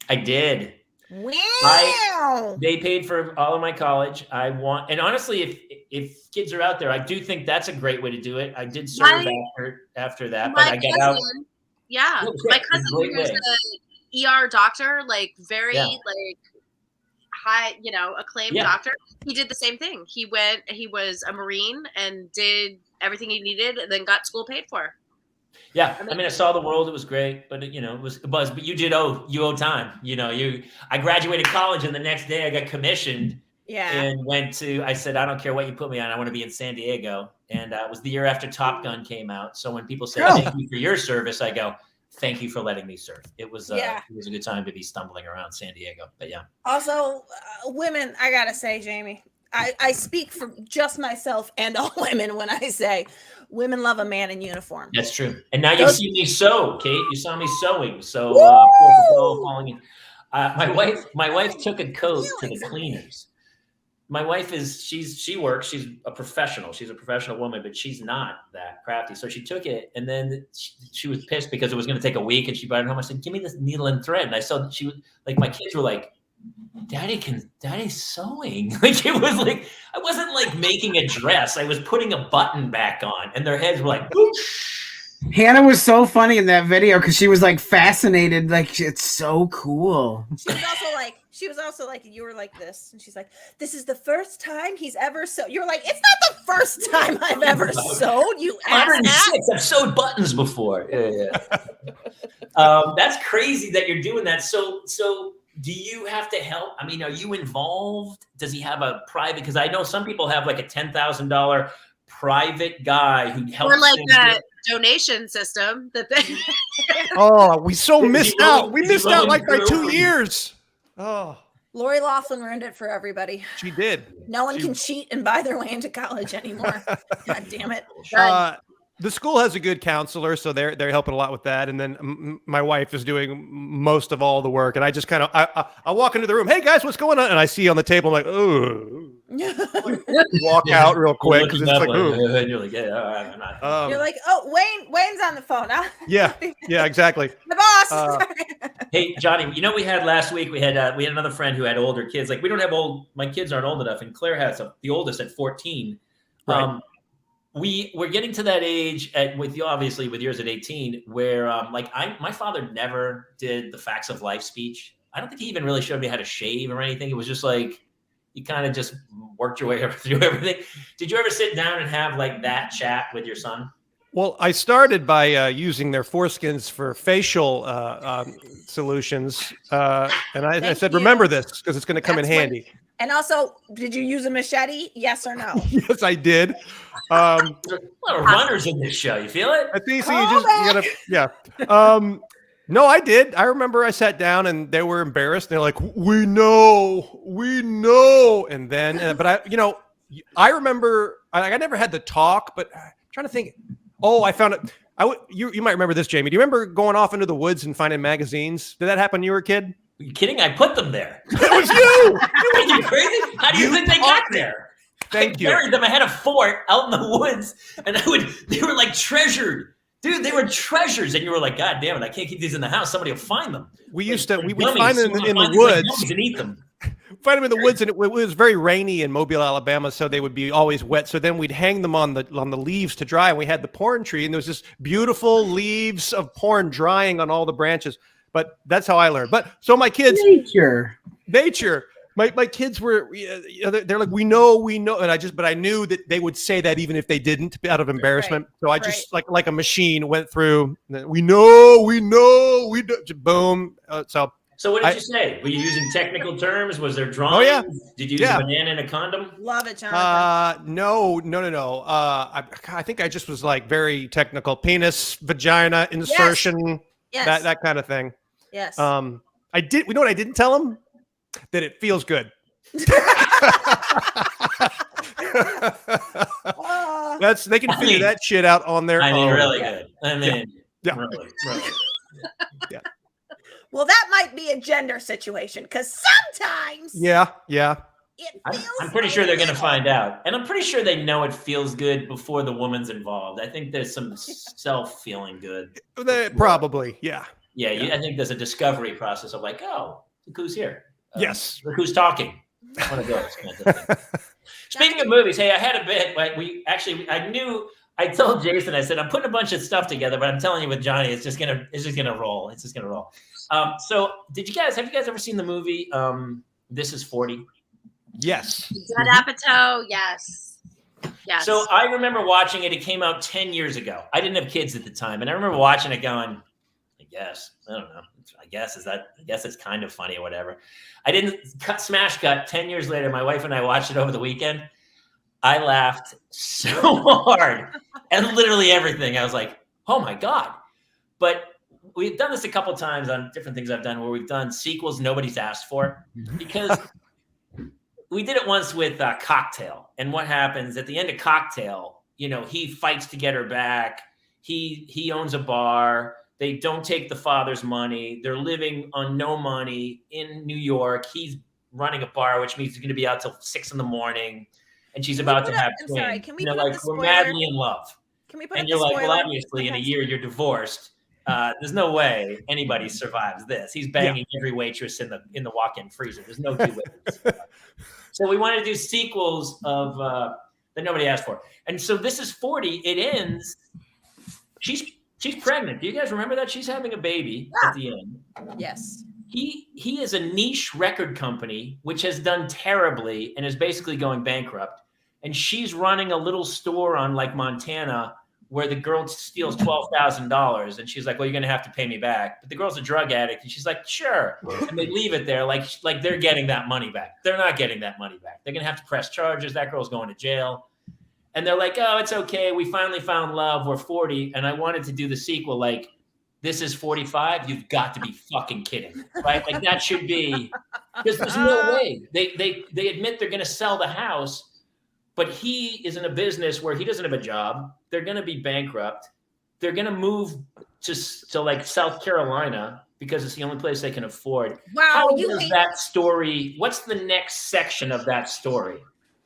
I did. Wow. They paid for all of my college. And honestly, if kids are out there, I do think that's a great way to do it. I did serve after that, but I got out. Yeah, my cousin who's an ER doctor, like very like high, acclaimed doctor. He did the same thing. He was a Marine and did everything he needed, and then got school paid for. Yeah, I mean, I saw the world. It was great, but it was a buzz. But you owe time. I graduated college, and the next day I got commissioned. Yeah. And I said, I don't care what you put me on. I want to be in San Diego. And it was the year after Top Gun came out. So when people say thank you for your service, I go, thank you for letting me serve. It was a good time to be stumbling around San Diego. But yeah. Also, women, I gotta say, Jamie, I speak for just myself and all women when I say women love a man in uniform. That's true. And now you see me sew, Kate. You saw me sewing. So falling in. My wife took a coat to the cleaners. My wife she works. She's a professional. She's a professional woman, but she's not that crafty. So she took it, and then she was pissed because it was going to take a week, and she brought it home. I said, give me this needle and thread. And I saw she was like, my kids were like, Daddy's sewing. Like, it was like, I wasn't like making a dress. I was putting a button back on, and their heads were like, whoosh. Hannah was so funny in that video because she was like fascinated. Like, it's so cool. She was also like, you were like this. And she's like, this is the first time he's ever sewed. You're like, it's not the first time I've ever sewed, you ass. I've sewed buttons before. Yeah. That's crazy that you're doing that. So do you have to help? I mean, are you involved? Does he have a private? Because I know some people have like a $10,000 private guy who helps. Or like that donation system that they. We missed out. We missed out like by 2 years. Oh. Lori Loughlin ruined it for everybody. She did. No one can cheat and buy their way into college anymore. God damn it. The school has a good counselor, so they're helping a lot with that. And then my wife is doing most of all the work. And I just kind of I walk into the room. Hey guys, what's going on? And I see on the table, I'm like, oh. Walk out real quick because it's like, and you're like, I'm not. You're like, oh, Wayne's on the phone. Huh? Yeah, exactly. The boss. Hey, Johnny, we had last week. We had another friend who had older kids. Like, we don't have my kids aren't old enough, and Claire has the oldest at 14. Right. We're getting to that age with yours at 18, where my father never did the facts of life speech. I don't think he even really showed me how to shave or anything. It was just like, you kind of just worked your way through everything. Did you ever sit down and have like that chat with your son? Well, I started by using their foreskins for facial solutions. And I said, remember this because it's going to come in handy. And also, did you use a machete? Yes or no? Yes, I did. There are a lot of runners in this show. You feel it? I think so. You gotta. No, I did. I remember I sat down and they were embarrassed. They're like, we know. And then, but I remember I never had the talk, but I'm trying to think. Oh, I found it. You might remember this, Jamie. Do you remember going off into the woods and finding magazines? Did that happen when you were a kid? Are you kidding? I put them there. It was you. Are you crazy? How do you think they got there? Thank you. I buried them. I had a fort out in the woods, and they were like treasured. Dude, they were treasures, and you were like, God damn it, I can't keep these in the house. Somebody will find them. We would find them in the woods and eat them. Find them in the woods, and it was very rainy in Mobile, Alabama, so they would be always wet. So then we'd hang them on the leaves to dry. And we had the porn tree, and there was just beautiful leaves of porn drying on all the branches. But that's how I learned. But so my kids, nature. My kids were, they're like, we know, and I knew that they would say that even if they didn't, out of embarrassment. Right. So I just like a machine went through. We know, boom. So what did you say? Were you using technical terms? Was there drawings? Oh yeah. Did you use a banana in a condom? Love it, Jonathan. No. I think I just was like very technical. Penis, vagina, insertion, yes. That kind of thing. Yes. I did. You know what I didn't tell them? That it feels good. They can figure that shit out on their own. Really good. Really. Yeah. Well, that might be a gender situation because sometimes. Yeah. I'm pretty sure they're going to find out, and I'm pretty sure they know it feels good before the woman's involved. I think there's some self-feeling good. Probably, yeah. Yeah. I think there's a discovery process of like, oh, look who's here. Yes. Look Who's Talking. One of those. Speaking of movies, hey, I had a bit. Like I told Jason, I said, I'm putting a bunch of stuff together, but I'm telling you with Johnny, it's just gonna roll. It's just gonna roll. So have you guys ever seen the movie This Is 40? Yes. Judd Apatow, yes. Yes. So I remember watching it. It came out 10 years ago. I didn't have kids at the time, and I remember watching it going, I don't know. I guess it's kind of funny or whatever. I didn't smash cut 10 years later. My wife and I watched it over the weekend. I laughed so hard and literally everything. I was like, oh my God. But we've done this a couple times on different things I've done where we've done sequels nobody's asked for, because we did it once with Cocktail. And what happens at the end of Cocktail, he fights to get her back. He owns a bar. They don't take the father's money. They're living on no money in New York. He's running a bar, which means he's going to be out till 6 a.m. And she's about to have twins. I'm sorry. Can we put up the spoiler? We're madly in love. Can we put and up you're the like, spoiler? well, obviously, in a year you're divorced. There's no way anybody survives this. He's banging every waitress in the walk-in freezer. There's no two ways. So we wanted to do sequels of that nobody asked for. And so This Is 40. It ends. She's pregnant. Do you guys remember that? She's having a baby at the end. Yes. He is a niche record company which has done terribly and is basically going bankrupt. And she's running a little store on like Montana where the girl steals $12,000, and she's like, well, you're going to have to pay me back. But the girl's a drug addict, and she's like, sure. And they leave it there like they're getting that money back. They're not getting that money back. They're going to have to press charges. That girl's going to jail. And they're like, oh, it's okay. We finally found love. We're 40. And I wanted to do the sequel like, This Is 45. You've got to be fucking kidding, right? Like that should be, because there's no way. They admit they're going to sell the house, but he is in a business where he doesn't have a job. They're going to be bankrupt. They're going to move to like South Carolina because it's the only place they can afford. Wow. How is that story? What's the next section of that story?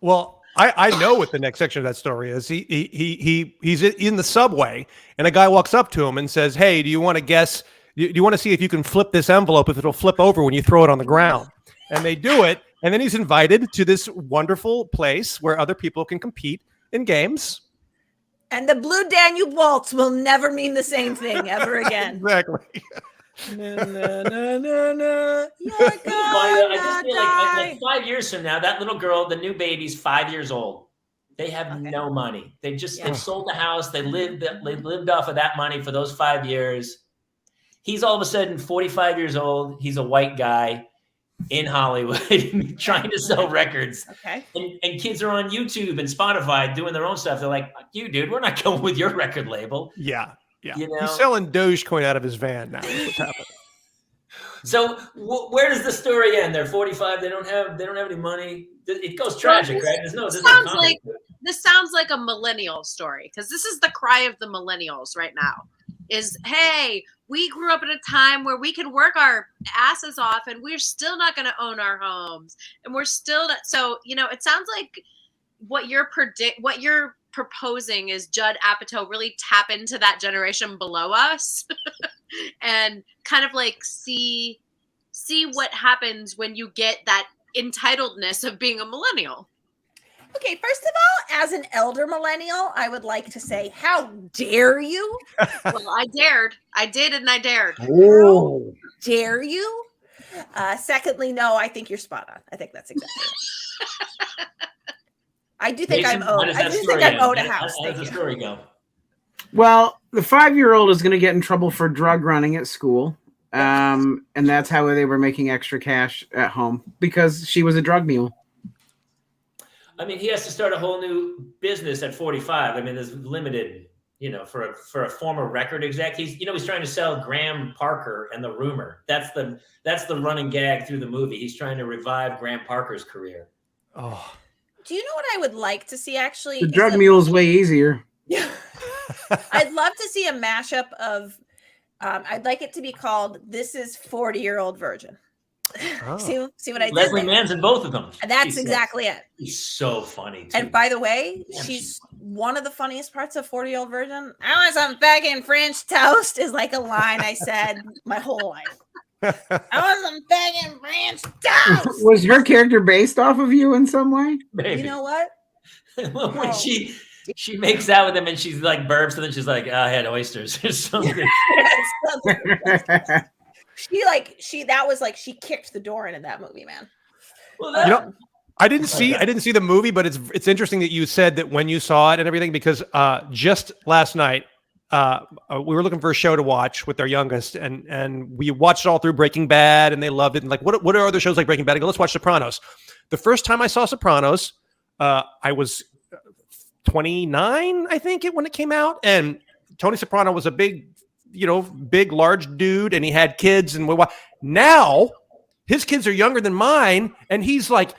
Well, I know what the next section of that story is. He's in the subway, and a guy walks up to him and says, hey, do you want to guess? Do you want to see if you can flip this envelope, if it'll flip over when you throw it on the ground? And they do it. And then he's invited to this wonderful place where other people can compete in games. And the Blue Danube Waltz will never mean the same thing ever again. Exactly. Na, na, na, na, na. I just feel like 5 years from now, that little girl, the new baby's 5 years old. They have no money. They've sold the house. They lived off of that money for those 5 years. He's all of a sudden 45 years old. He's a white guy in Hollywood trying to sell records. Okay. And kids are on YouTube and Spotify doing their own stuff. They're like, fuck you, dude, we're not going with your record label. Yeah. Yeah. You know? He's selling Dogecoin out of his van now. That's what's happening. So where does the story end? They're 45. They don't have any money. It goes tragic, right? This sounds like a millennial story, because this is the cry of the millennials right now. Is, hey, we grew up at a time where we can work our asses off and we're still not going to own our homes. And we're still not. So, it sounds like what you're proposing is Judd Apatow really tap into that generation below us and kind of like see what happens when you get that entitledness of being a millennial. Okay, first of all, as an elder millennial, I would like to say, how dare you? Well, I dared. I did, and I dared. Oh. How dare you? Secondly, no, I think you're spot on. I think that's exactly right. I do think I'm owed. I do think I'm owed a house. How does the story go? Well, the 5-year-old is going to get in trouble for drug running at school. And that's how they were making extra cash at home, because she was a drug mule. I mean, he has to start a whole new business at 45. I mean, there's limited, for a former record exec. He's trying to sell Graham Parker and The Rumor. That's the running gag through the movie. He's trying to revive Graham Parker's career. Oh. Do you know what I would like to see, actually? The drug mule is way easier. Yeah. I'd love to see a mashup of, I'd like it to be called This Is 40-Year-Old Virgin. Oh. See what I did? Leslie Mann's in both of them. And that's exactly it. He's so funny, too. And by the way, she's one of the funniest parts of 40-Year-Old Virgin. I want some fucking French toast is like a line I said my whole life. I want some bacon ranch toast. Was her character based off of you in some way? Maybe. You know what? When she makes out with him and she's like burps and then she's like, I had oysters or something. She kicked the door in that movie, man. Well, I didn't see the movie, but it's interesting that you said that when you saw it and everything, because just last night we were looking for a show to watch with our youngest, and we watched it all through Breaking Bad, and they loved it. And like, what are other shows like Breaking Bad? I go, let's watch Sopranos. The first time I saw Sopranos, I was 29, I think, when it came out, and Tony Soprano was a big, large dude, and he had kids, and now his kids are younger than mine, and he's like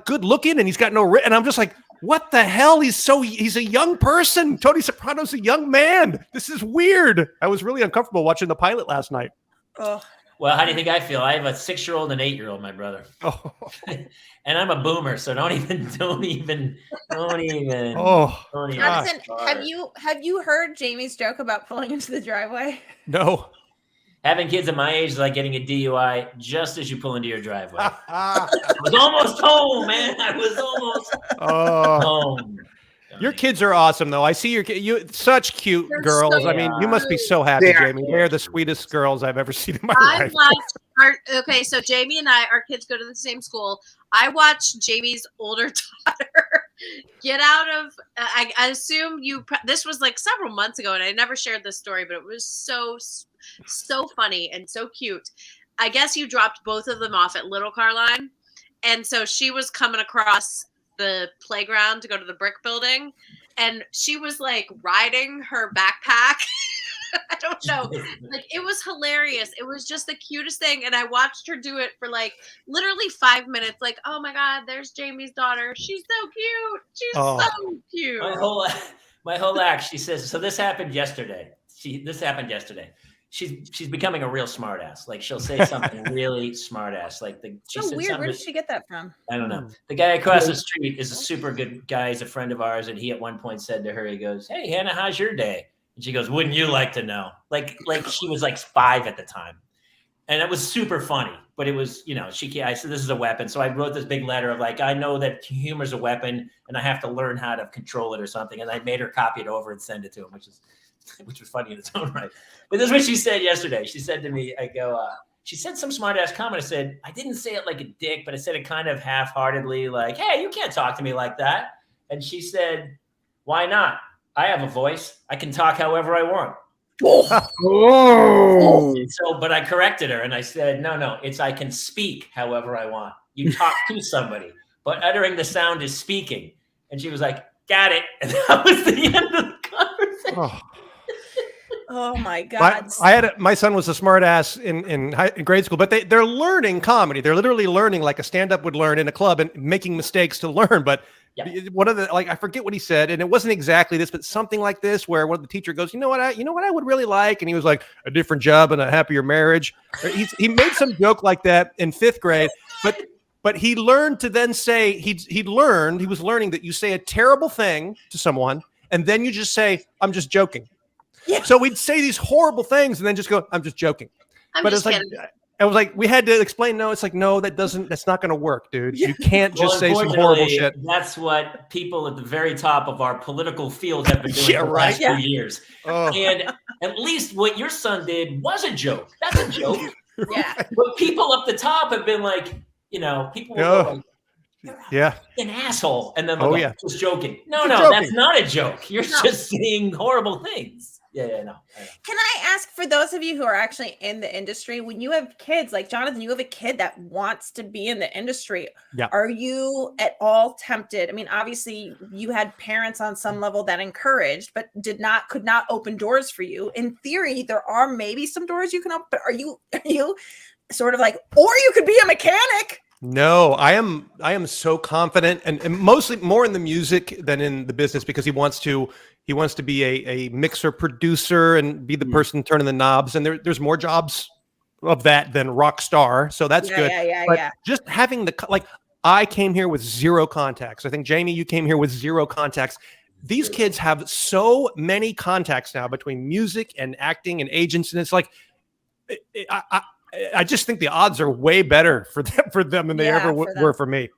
good looking, and he's got and I'm just like, what the hell? He's a young person. Tony Soprano's a young man. This is weird. I was really uncomfortable watching the pilot last night. Oh. Well, how do you think I feel? I have a 6-year-old and 8-year-old, my brother. Oh. And I'm a boomer, so don't even. Oh, Jonathan, have you heard Jamie's joke about pulling into the driveway? No. Having kids at my age is like getting a DUI just as you pull into your driveway. I was almost home, man. I was almost home. Your kids are awesome, though. I see such cute girls. So I mean, you must be so happy, Jamie. They're the sweetest girls I've ever seen in my life. Okay, so Jamie and our kids go to the same school. I watched Jamie's older daughter get out of, I assume this was like several months ago, and I never shared this story, but it was so funny and so cute. I guess you dropped both of them off at Little Carline. And so she was coming across the playground to go to the brick building, and she was like riding her backpack. I don't know. Like, it was hilarious. It was just the cutest thing. And I watched her do it for like literally 5 minutes. Like, oh my God, there's Jamie's daughter. She's so cute. She's so cute. My whole act, she says, so this happened yesterday. She's becoming a real smartass. Like, she'll say something really smartass. Like So weird. Where did she get that from? I don't know. The guy across the street is a super good guy. He's a friend of ours, and he at one point said to her, he goes, "Hey, Hannah, how's your day?" And she goes, "Wouldn't you like to know?" Like she was like 5 at the time, and it was super funny. But it was, I said, "This is a weapon." So I wrote this big letter of like, I know that humor's a weapon, and I have to learn how to control it or something. And I made her copy it over and send it to him, which was funny in its own right. But this is what she said yesterday. She said to me, she said some smart ass comment. I said, I didn't say it like a dick, but I said it kind of half-heartedly, like, "Hey, you can't talk to me like that." And she said, "Why not? I have a voice. I can talk however I want." But I corrected her and I said, no, it's I can speak however I want. You talk to somebody, but uttering the sound is speaking. And she was like, "Got it." And that was the end of the conversation. Oh my God! My son was a smart ass in grade school, but they're learning comedy. They're literally learning like a stand-up would learn in a club and making mistakes to learn. But one of the, like, I forget what he said, and it wasn't exactly this, but something like this, where one of the teacher goes, you know what I would really like, and he was like, a different job and a happier marriage. He made some joke like that in 5th grade, but he learned to then say he was learning that you say a terrible thing to someone, and then you just say, "I'm just joking." Yeah. So we'd say these horrible things and then just go, "I'm just joking." But it's like, I was like, we had to explain, no, it's like, no, that's not going to work, dude. You can't just say some horrible shit. That's what people at the very top of our political field have been doing for the last 2 years. And at least what your son did was a joke. That's a joke. Yeah. But people up the top have been like, people will go like, "You're an asshole." And then they'll go, "Just joking." No, that's not a joke. You're just saying horrible things. No. Can I ask, for those of you who are actually in the industry, when you have kids, like Jonathan, you have a kid that wants to be in the industry. Yeah. Are you at all tempted? I mean, obviously you had parents on some level that encouraged, but could not open doors for you. In theory, there are maybe some doors you can open, but are you sort of like, or you could be a mechanic? No, I am so confident, and mostly more in the music than in the business, because he wants to be a mixer producer and be the person turning the knobs. And there's more jobs of that than rock star. So that's good. But just having I came here with 0 contacts. I think, Jamie, you came here with 0 contacts. These kids have so many contacts now between music and acting and agents. And it's like, I just think the odds are way better for them than they ever were for me.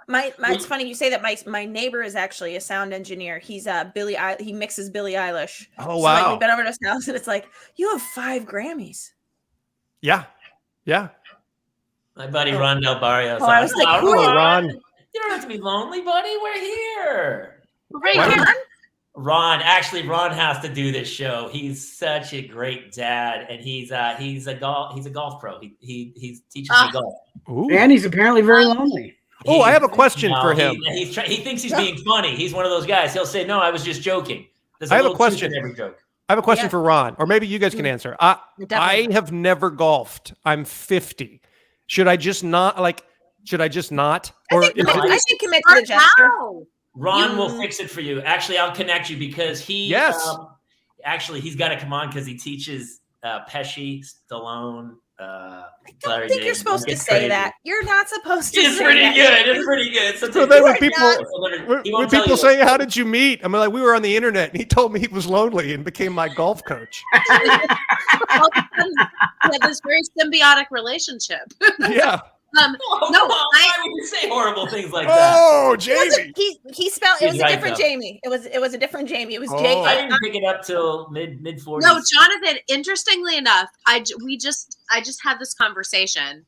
It's funny you say that. My neighbor is actually a sound engineer. He's he mixes Billie Eilish. Oh, so, wow. Like, we've been over to his house and it's like, you have 5 Grammys. Yeah. My buddy Ron Del Barrio. Oh, I was like, who are you? Ron? You don't have to be lonely, buddy. We're here. Ron? Ron has to do this show. He's such a great dad, and he's a golf pro. He teaches me golf. Ooh. And he's apparently very lonely. I have a question for him. He thinks he's being funny. He's one of those guys. He'll say, "No, I was just joking." I have a question. Every joke. I have a question for Ron, or maybe you guys can answer. I have never golfed. I'm 50. Should I just not? Or I think commit to the gesture. Ron will fix it for you. Actually, I'll connect you because he's got to come on because he teaches Pesci, Stallone. I don't think you're supposed to say that. You're not supposed to. It's pretty good. It's pretty good. So then when people say, "How did you meet?" I'm like, "We were on the internet," and he told me he was lonely and became my golf coach. We had this very symbiotic relationship. Yeah. Why would you say horrible things like that? Oh, Jamie. He spelled it was a different Jamie. It was a different Jamie. It was Jamie. I didn't pick it up till mid 40s. No, Jonathan. Interestingly enough, I just had this conversation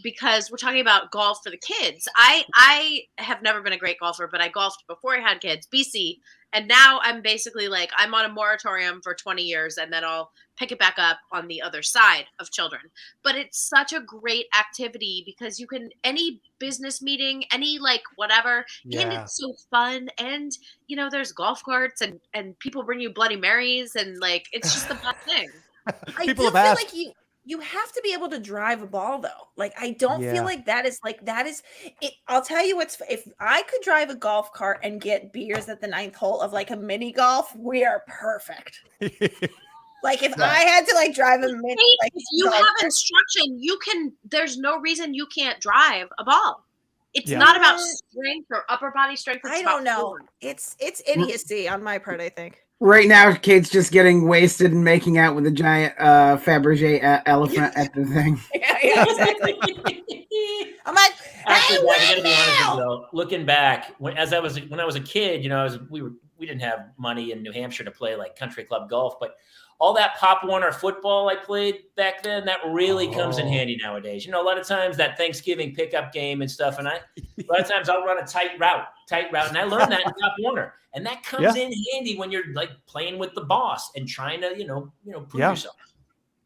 because we're talking about golf for the kids. I have never been a great golfer, but I golfed before I had kids, BC, and now I'm basically like I'm on a moratorium for 20 years, and then I'll pick it back up on the other side of children. But it's such a great activity because you can any business meeting, any like whatever, and it's so fun. And there's golf carts and people bring you Bloody Marys, and like it's just the best thing. I do feel like you have to be able to drive a ball though. Like I don't feel like that is it. I'll tell you if I could drive a golf cart and get beers at the 9th hole of like a mini golf, we are perfect. Like if I had to like drive a mini, like if you have instruction, there's no reason you can't drive a ball. It's not about strength or upper body strength. I don't know. It's idiocy on my part, I think. Right now, Kate's just getting wasted and making out with a giant Fabergé elephant at the thing. Yeah, exactly. I'm like, actually, I gotta be honest with you though. Looking back, when I was a kid, we didn't have money in New Hampshire to play like country club golf, but all that Pop Warner football I played back then, that really comes in handy nowadays. A lot of times that Thanksgiving pickup game and stuff, and a lot of times I'll run a tight route, and I learned that in Pop Warner, and that comes in handy when you're like playing with the boss and trying to, prove yourself.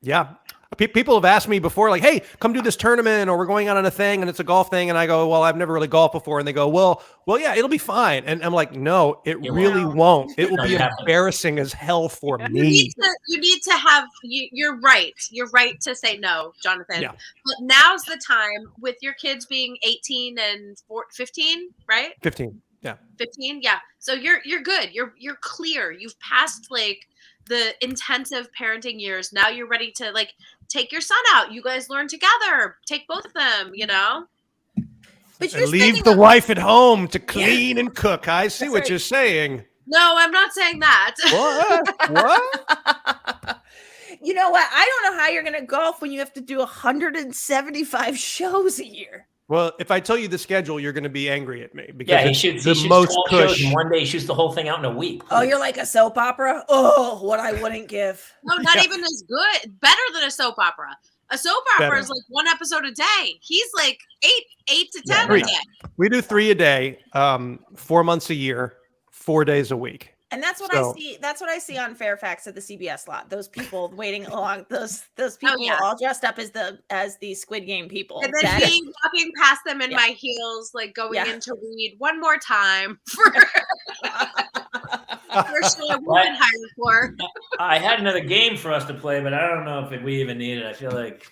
Yeah. People have asked me before, like, "Hey, come do this tournament," or "We're going out on a thing, and it's a golf thing." And I go, "Well, I've never really golfed before." And they go, "Well, yeah, it'll be fine." And I'm like, "No, it really won't. It will be embarrassing as hell for me." You need to have. You're right. You're right to say no, Jonathan. Yeah. But now's the time with your kids being 18 and 15, right? 15. Yeah. 15. Yeah. So you're good. You're clear. You've passed like the intensive parenting years. Now you're ready to like take your son out. You guys learn together. Take both of them, But and leave the wife at home to clean and cook. I see what you're saying. No, I'm not saying that. What? You know what? I don't know how you're going to golf when you have to do 175 shows a year. Well, if I tell you the schedule, you're going to be angry at me because he shoots the most push. And one day he shoots the whole thing out in a week. Oh, you're like a soap opera? Oh, what I wouldn't give. No, not even as good. Better than a soap opera. A soap opera is like 1 episode a day. He's like 8 to 10 a day. We do 3 a day, 4 months a year, 4 days a week. And that's what I see. That's what I see on Fairfax at the CBS lot. Those people waiting along. Those people all dressed up as the Squid Game people. And then me walking past them in my heels, like going in to read one more time for show we've been hired for. I had another game for us to play, but I don't know if we even need it. I feel like.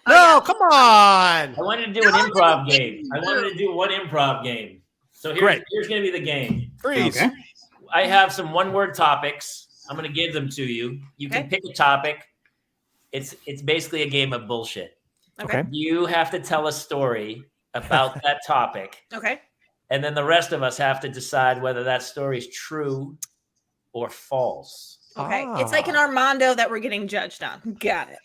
Come on! I wanted to do an improv game. I wanted to do one improv game. So here's going to be the game. Freeze. Okay. I have some one-word topics. I'm going to give them to you. You can pick a topic. It's basically a game of bullshit. Okay. You have to tell a story about that topic. Okay. And then the rest of us have to decide whether that story is true or false. Okay. It's like an Armando that we're getting judged on. Got it.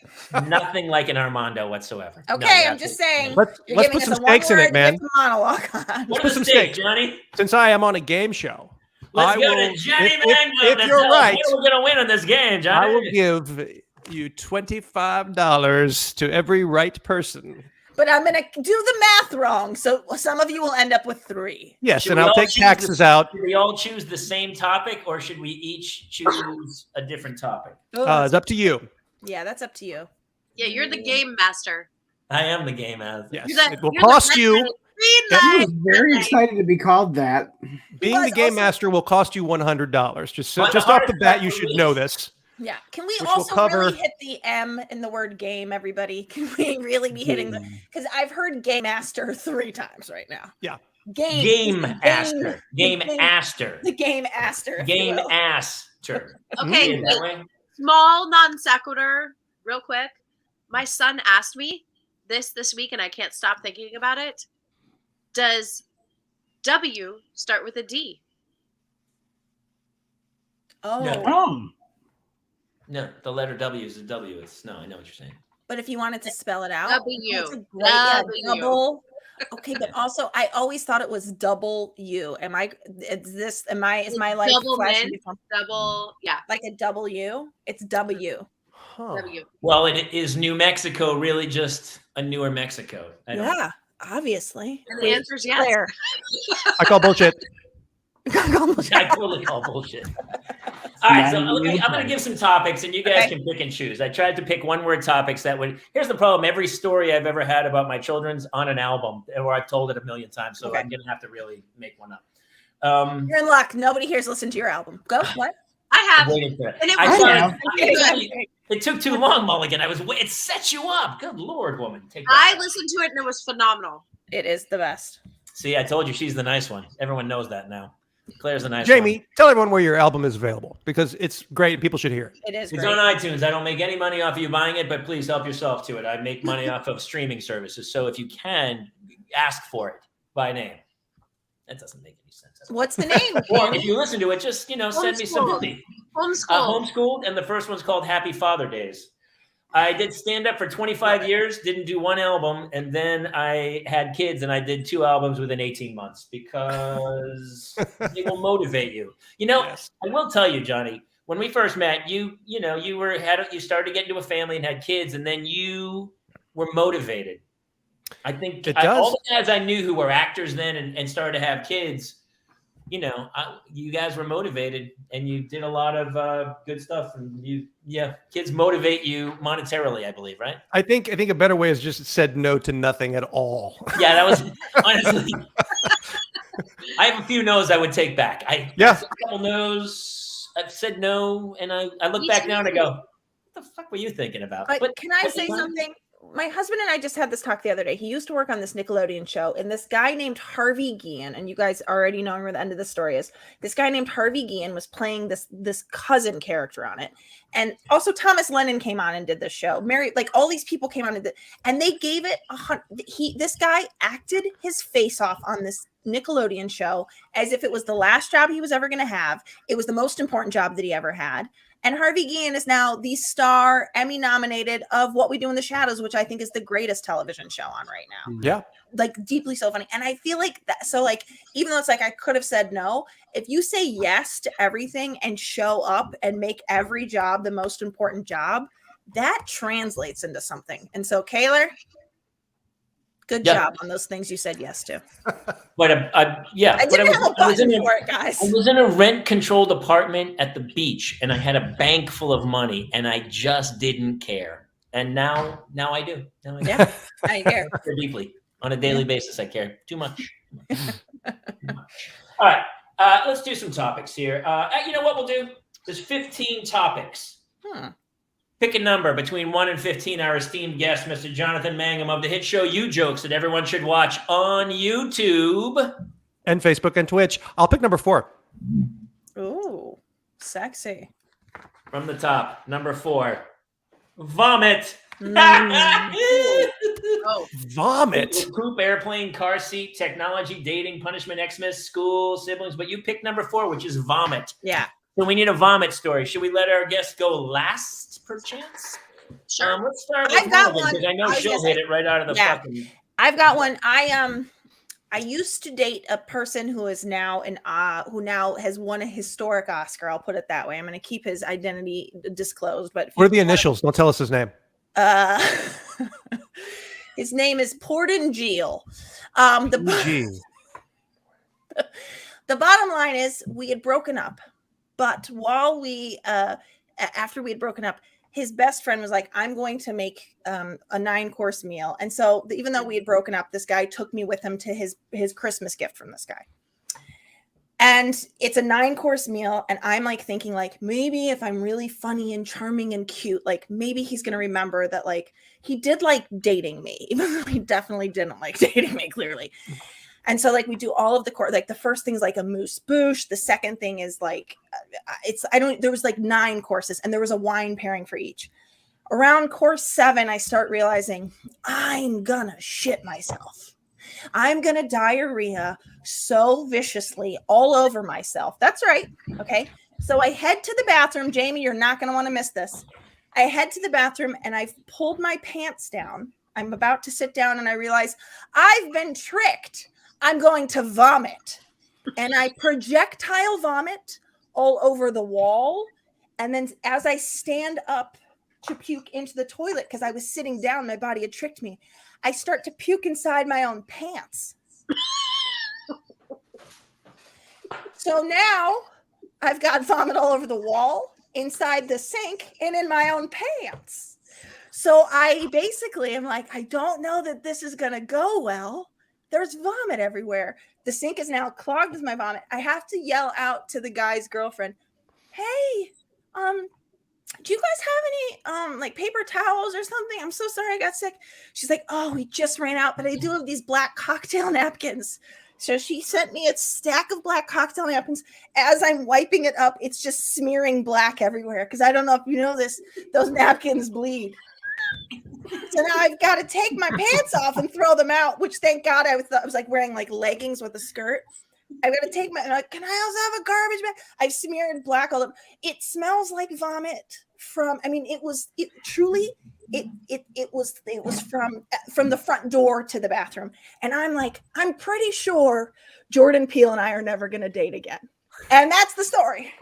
Nothing like an Armando whatsoever. Okay, No, I'm just saying. Let's put some stakes in it, man. Monologue on. What put are some the stakes, stakes. Johnny? Since I am on a game show, Let's I go will, to Johnny if Mangum. you're right, we're going to win on this game, Johnny. I will give you $25 to every right person. But I'm going to do the math wrong. So some of you will end up with 3. Yes, Should and we I'll all take choose taxes out. Should we all choose the same topic, or should we each choose a different topic? It's up to you. Yeah, that's up to you. Yeah, you're the game master. I am the game master. Yes, You're it will cost you. I was very excited to be called that. Being the game master will cost you $100. Just off the bat, you should know this. Yeah. Can we Which also will cover- really hit the M in the word game, everybody? Can we really be hitting the... Because I've heard game master 3 times right now. Yeah. Game aster. Game aster. The game aster. Game aster. Okay, That way? small non sequitur, real quick. My son asked me this week, and I can't stop thinking about it. Does W start with a D? Oh. No. No, the letter W is a W. I know what you're saying. But if you wanted to spell it out. W. That's a great, yeah, W. double. Okay, but also I always thought it was double U. Is my life Double flashing mint, before- double, yeah, like a W? It's W. Huh. W. Well, is New Mexico really just a newer Mexico? I don't know. Yeah, obviously. And the answer is yes. Claire. I call bullshit. I totally call bullshit. All right, so I'm going to give some topics, and you guys can pick and choose. I tried to pick one-word topics that would. Here's the problem: every story I've ever had about my children's on an album, or I've told it a million times, so I'm going to have to really make one up. You're in luck. Nobody here's listened to your album. Go. What? I have. Waiting for it. And it I was thought it took too long, Mulligan. It set you up. Good Lord, woman. Take that. I listened to it, and it was phenomenal. It is the best. See, I told you she's the nice one. Everyone knows that now. Claire's a nice Jamie, one. tell everyone where your album is available because it's great and people should hear it. It is It's great. on iTunes. I don't make any money off of you buying it, but please help yourself to it. I make money off of streaming services. So if you can, ask for it by name. That doesn't make any sense. What's the name? Or if you listen to it, just, send me some money. Homeschool. Homeschooled, and the first one's called Happy Father Days. I did stand up for 25 years, didn't do one album, and then I had kids and I did 2 albums within 18 months because they will motivate you. Yes. I will tell you, Johnny, when we first met, you started to get into a family and had kids, and then you were motivated. I think all the guys I knew who were actors then and started to have kids, you guys were motivated and you did a lot of good stuff. And kids motivate you monetarily, I believe, right? I think a better way is just said no to nothing at all. Yeah, that was honestly. I have a few no's I would take back. A couple no's. I've said no, and I look back now and I go, "What the fuck were you thinking about?" But can I say something? My husband and I just had this talk the other day. He used to work on this Nickelodeon show, and this guy named Harvey Guillen, and you guys already know where the end of the story is. This guy named Harvey Guillen was playing this cousin character on it, and also Thomas Lennon came on and did this show. All these people came on and they gave it this guy acted his face off on this Nickelodeon show as if it was the last job he was ever going to have. It was the most important job that he ever had. And Harvey Guillen is now the star Emmy nominated of What We Do in the Shadows, which I think is the greatest television show on right now. Yeah. Deeply so funny. And I feel like that. So even though it's I could have said no, if you say yes to everything and show up and make every job the most important job, that translates into something. And so Kaylor, good job on those things you said yes to. But I didn't have a button for it, guys. I was in a rent-controlled apartment at the beach, and I had a bank full of money, and I just didn't care. And now I do. Now I care. I care deeply on a daily basis. I care too much. All right, let's do some topics here. You know what we'll do? There's 15 topics. Pick a number between 1 and 15. Our esteemed guest, Mr. Jonathan Mangum of the hit show You Jokes that everyone should watch on YouTube. And Facebook and Twitch. I'll pick number 4. Ooh, sexy. From the top, number 4. Vomit. Vomit. Poop, airplane, car seat, technology, dating, punishment, Xmas, school, siblings. But you picked number 4, which is vomit. Yeah. So we need a vomit story. Should we let our guest go last, perchance? Sure. Let's start with I've got one because I know she'll hit it right out of the fucking. I've got one. I used to date a person who is now who now has won a historic Oscar. I'll put it that way. I'm going to keep his identity disclosed. But what are the initials? Don't tell us his name. His name is Porden Geel. The bottom line is we had broken up, but while after we had broken up, his best friend was like, I'm going to make a 9-course meal. And so even though we had broken up, this guy took me with him to his Christmas gift from this guy. And it's a 9-course meal. And I'm like thinking like, maybe if I'm really funny and charming and cute, like maybe he's going to remember that like he did like dating me, even though he definitely didn't like dating me clearly. And so like we do all of the course, like the first thing is like a moose bouche. The second thing is like, there was like 9 courses and there was a wine pairing for each. Around course 7, I start realizing I'm gonna shit myself. I'm gonna diarrhea so viciously all over myself. That's right. Okay. So I head to the bathroom. Jamie, you're not gonna want to miss this. I head to the bathroom and I've pulled my pants down. I'm about to sit down and I realize I've been tricked. I'm going to vomit. And I projectile vomit all over the wall. And then as I stand up to puke into the toilet, because I was sitting down, my body had tricked me, I start to puke inside my own pants. So now I've got vomit all over the wall, inside the sink, and in my own pants. So I basically am like, I don't know that this is going to go well. There's vomit everywhere. The sink is now clogged with my vomit. I have to yell out to the guy's girlfriend, hey, do you guys have any like paper towels or something? I'm so sorry I got sick. She's like, oh, we just ran out, but I do have these black cocktail napkins. So she sent me a stack of black cocktail napkins. As I'm wiping it up, it's just smearing black everywhere. Because I don't know if you know this, those napkins bleed. So now I've got to take my pants off and throw them out, which thank God I was like wearing like leggings with a skirt. I've got to take my, like, can I also have a garbage bag? I've smeared black all over. It smells like vomit from, I mean, it was from the front door to the bathroom. And I'm like, I'm pretty sure Jordan Peele and I are never going to date again. And that's the story.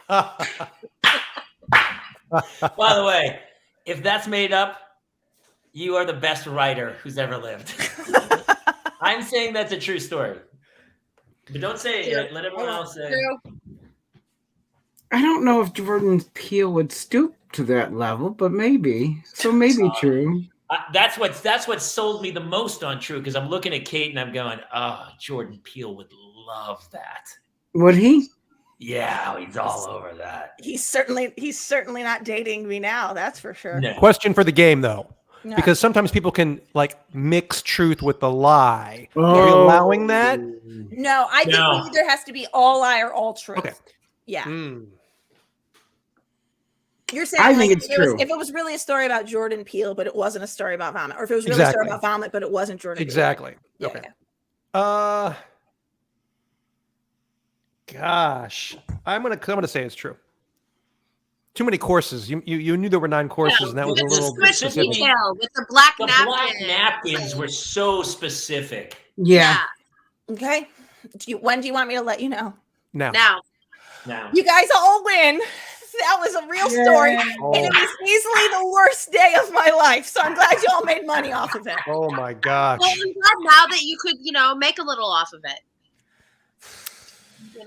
By the way, if that's made up, you are the best writer who's ever lived. I'm saying that's a true story. But don't say it yet. Let everyone else say it. I don't know if Jordan Peele would stoop to that level, but maybe. So maybe true. That's what sold me the most on true, because I'm looking at Kate and I'm going, oh, Jordan Peele would love that. Would he? Yeah, he's all over that. He's certainly not dating me now. That's for sure. No. Question for the game, though. No. Because sometimes people can like mix truth with the lie. Are you allowing that? No, I think it either has to be all lie or all truth. Okay. Yeah. Mm. You're saying I think it's true. if it was really a story about Jordan Peele, but it wasn't a story about vomit, or if it was really a story about vomit, but it wasn't Jordan Exactly. Peele. Okay. Yeah. Gosh, I'm gonna say it's true. Too many courses. You knew there were 9 courses, and that was a little bit specific. Detail with the black napkins. Black napkins were so specific. Yeah. Okay. When do you want me to let you know? Now. You guys all win. That was a real story, and it was easily the worst day of my life. So I'm glad you all made money off of it. Oh my gosh. Well, I'm glad now that you could, make a little off of it.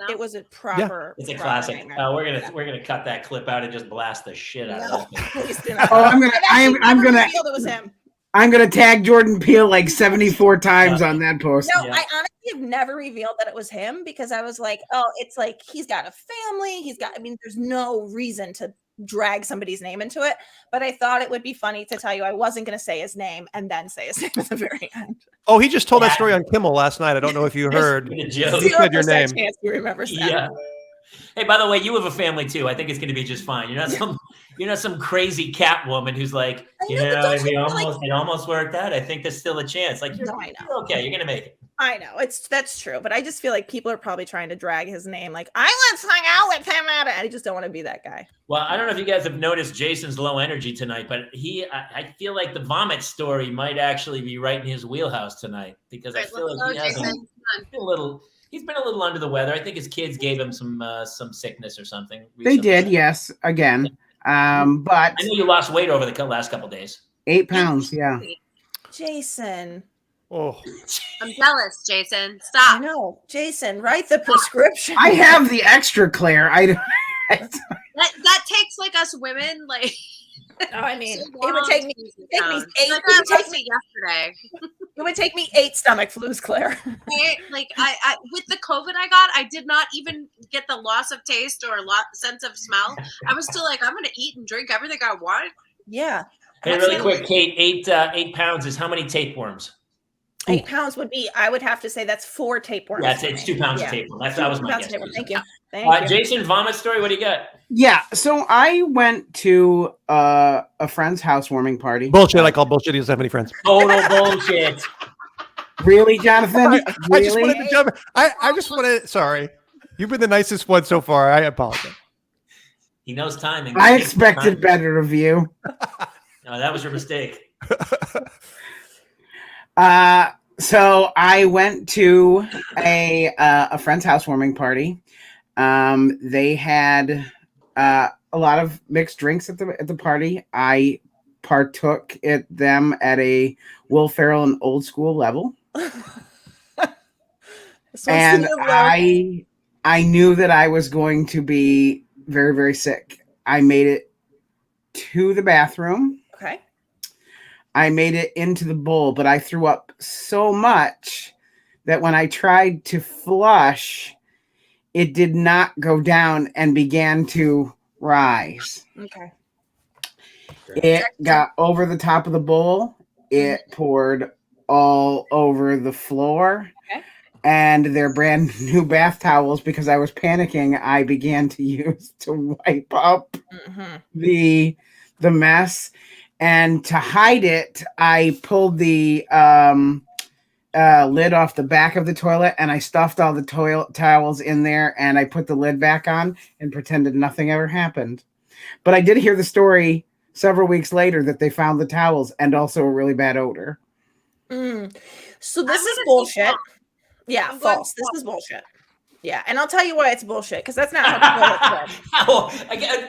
It was a proper. It's a classic. We're gonna cut that clip out and just blast the shit out of it. Please do not. Oh, I'm gonna. It was him. I'm gonna tag Jordan Peele like 74 times on that post. No, I honestly have never revealed that it was him, because I was like, oh, it's like he's got a family. There's no reason to drag somebody's name into it. But I thought it would be funny to tell you I wasn't going to say his name and then say his name at the very end. Oh, he just told that story on Kimmel last night. I don't know if you heard. A joke. He said your name. Chance he remembers that. Yeah. Hey, by the way, you have a family too. I think it's going to be just fine. You're not some crazy cat woman who's like, it almost worked out. I think there's still a chance. Like, you're okay. You're going to make it. I know that's true, but I just feel like people are probably trying to drag his name. Like, I once hung out with him I just don't want to be that guy. Well, I don't know if you guys have noticed Jason's low energy tonight, but I feel like the vomit story might actually be right in his wheelhouse tonight because I feel like he's been a little under the weather. I think his kids gave him some sickness or something recently. They did, yes, again. But I know you lost weight over the last couple of days. 8 pounds, yeah. Jason. Oh, I'm jealous, Jason. Stop. I know, Jason. Write the prescription. I have the extra, Claire. That takes like us women, like. Oh, I mean, so it would take me 8. Yesterday. It would take me 8 stomach flus, Claire. Like I with the COVID I got, I did not even get the loss of taste or sense of smell. I was still like, I'm gonna eat and drink everything I want. Yeah. Hey, really quick, Kate. 8 pounds is how many tapeworms? 8 pounds would be. I would have to say that's 4 tapeworms. Yeah, it's 2 pounds of tapeworm. That was my guess. Thank you. Thank you. Jason, vomit story. What do you got? Yeah, so I went to a friend's housewarming party. Bullshit. I call bullshit. He doesn't have any friends. Total bullshit. Really, Jonathan? Really? I just want to. Sorry, you've been the nicest one so far. I apologize. He knows timing. I expected better of you. No, that was your mistake. So I went to a friend's housewarming party. They had a lot of mixed drinks at the party. I partook at them at a Will Ferrell and old school level. And I knew that I was going to be very, very sick. I made it to the bathroom. Okay. I made it into the bowl, but I threw up so much that when I tried to flush, it did not go down and began to rise. Okay. It got over the top of the bowl. It poured all over the floor. Okay. And their brand new bath towels, because I was panicking, I began to use to wipe up the mess. And to hide it, I pulled the lid off the back of the toilet and I stuffed all the toilet towels in there and I put the lid back on and pretended nothing ever happened. But I did hear the story several weeks later that they found the towels and also a really bad odor. So this is bullshit. Yeah, false. This is bullshit. Yeah, and I'll tell you why it's bullshit, because that's not how people work.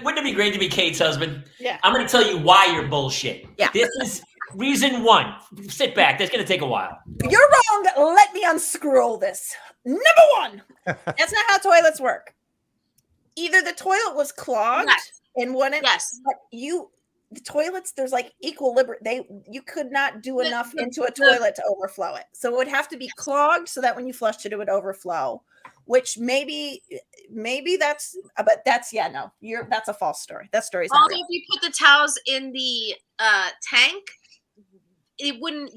Wouldn't it be great to be Kate's husband? Yeah. I'm going to tell you why you're bullshit. Yeah. This is reason 1. Sit back. That's going to take a while. You're wrong. Let me unscrew all this. Number 1, that's not how toilets work. Either the toilet was clogged and wouldn't. Yes. But the toilets, there's like equilibrium. You could not do enough into a toilet to overflow it. So it would have to be clogged so that when you flushed it, it would overflow. Which maybe that's, but that's that's a false story. That story's not real. If you put the towels in the tank,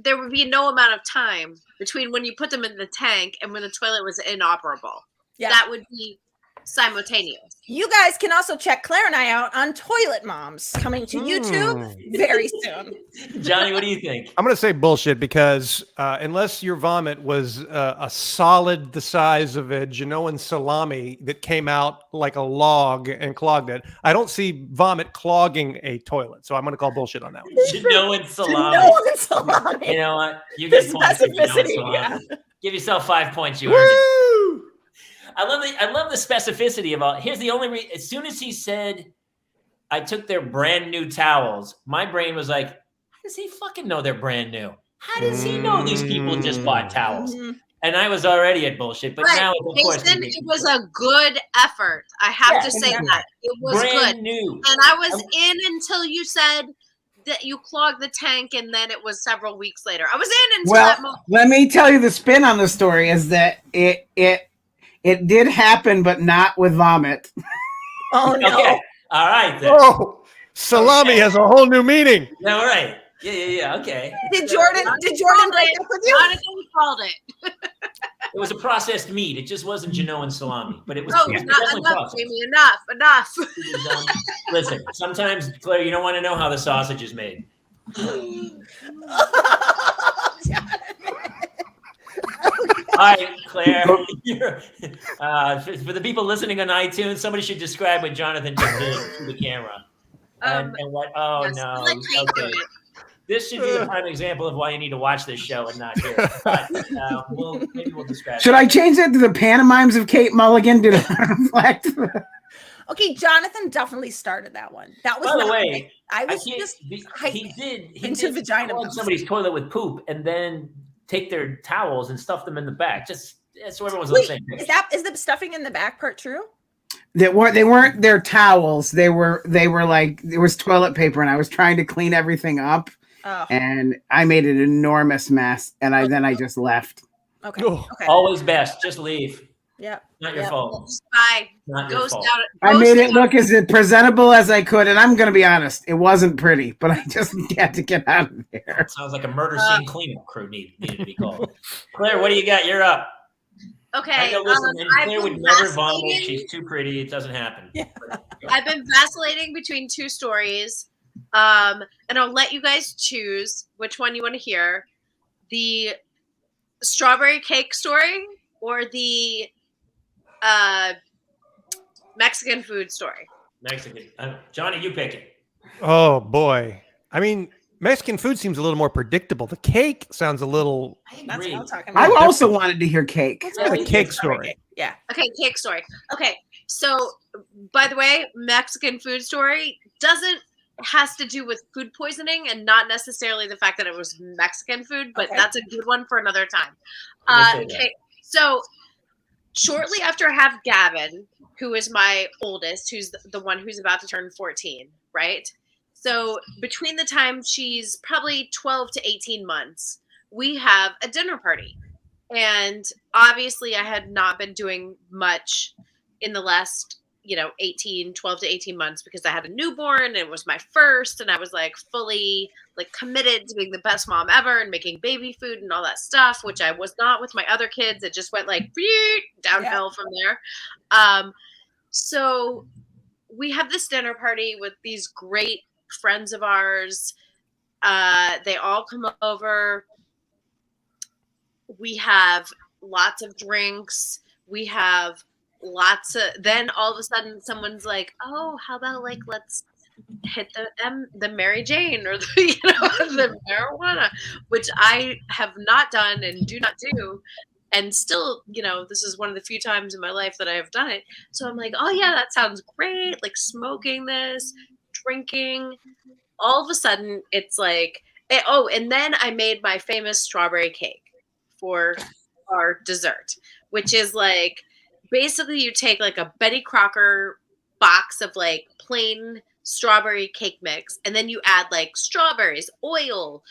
there would be no amount of time between when you put them in the tank and when the toilet was inoperable. Yeah. That would be simultaneous. You guys can also check Claire and I out on Toilet Moms, coming to YouTube very soon. Johnny, what do you think? I'm going to say bullshit because unless your vomit was a solid the size of a Genoan salami that came out like a log and clogged it, I don't see vomit clogging a toilet. So I'm going to call bullshit on that one. Genoan salami. Genoan salami. You know what? You get points for Genoan salami. Give yourself 5 points. You earned it. I love the specificity of all. Here's the only reason. As soon as he said, I took their brand new towels, my brain was like, how does he fucking know they're brand new? How does he know these people just bought towels? And I was already at bullshit, but now, of course, it was a good effort. I have to say that it was brand good. New. And I was in until you said that you clogged the tank, and then it was several weeks later. I was in until that moment. Let me tell you the spin on the story is that it did happen, but not with vomit. Oh no! Okay. All right. Then. Oh, salami has a whole new meaning. Yeah, all right. Yeah. Okay. Did Jordan break up with you? Jonathan called it. It was a processed meat. It just wasn't Genoan salami, but it was. Oh, not enough, Jamie. Enough. Listen, sometimes, Claire, you don't want to know how the sausage is made. Okay. right, Claire. For the people listening on iTunes, somebody should describe what Jonathan just did to the camera. And what? Oh yes, no. let Kate do Okay. it. This should be the prime example of why you need to watch this show and not hear it. But maybe we'll describe. Should I change that to the pantomimes of Kate Mulligan? Did it reflect? Okay, Jonathan definitely started that one. That was. By the way, I was he did vagina clog somebody's toilet with poop and then take their towels and stuff them in the back. Just so everyone's on the same page. Is the stuffing in the back part true? They weren't their towels. They were like, it was toilet paper, and I was trying to clean everything up. Oh. And I made an enormous mess, and I just left. Okay. Oh. Okay. Always best. Just leave. Yeah. Not your fault. Bye. Not your Ghost fault. out. I made it look as presentable as I could, and I'm going to be honest, it wasn't pretty, but I just had to get out of there. Sounds like a murder scene cleanup crew needed to be called. Claire, what do you got? You're up. Okay. I know, listen, and Claire would never vomit. vacillating. She's too pretty. It doesn't happen. Yeah. I've been vacillating between two stories. And I'll let you guys choose which one you want to hear. The strawberry cake story or the Mexican food story. Mexican. Johnny, you pick it. Oh boy. I mean, Mexican food seems a little more predictable. The cake sounds a little. That's what I'm talking I about. also wanted to hear cake. The cake story. Yeah. Okay, cake story. Okay, so by the way, Mexican food story has to do with food poisoning and not necessarily the fact that it was Mexican food, but that's a good one for another time. Okay, so shortly after I have Gavin, who is my oldest, who's the one who's about to turn 14, right? So between the time she's probably 12 to 18 months, we have a dinner party. And obviously I had not been doing much in the last, 12 to 18 months because I had a newborn and it was my first. And I was like fully committed to being the best mom ever and making baby food and all that stuff, which I was not with my other kids. It just went downhill from there. So we have this dinner party with these great friends of ours. They all come over. We have lots of drinks. We have then all of a sudden someone's like, oh, how about let's hit the Mary Jane or the marijuana, which I have not done and do not do. And still, this is one of the few times in my life that I have done it. So I'm like, oh yeah, that sounds great. Smoking this, drinking. All of a sudden it's and then I made my famous strawberry cake for our dessert, which is basically you take a Betty Crocker box of plain strawberry cake mix, and then you add strawberries, oil,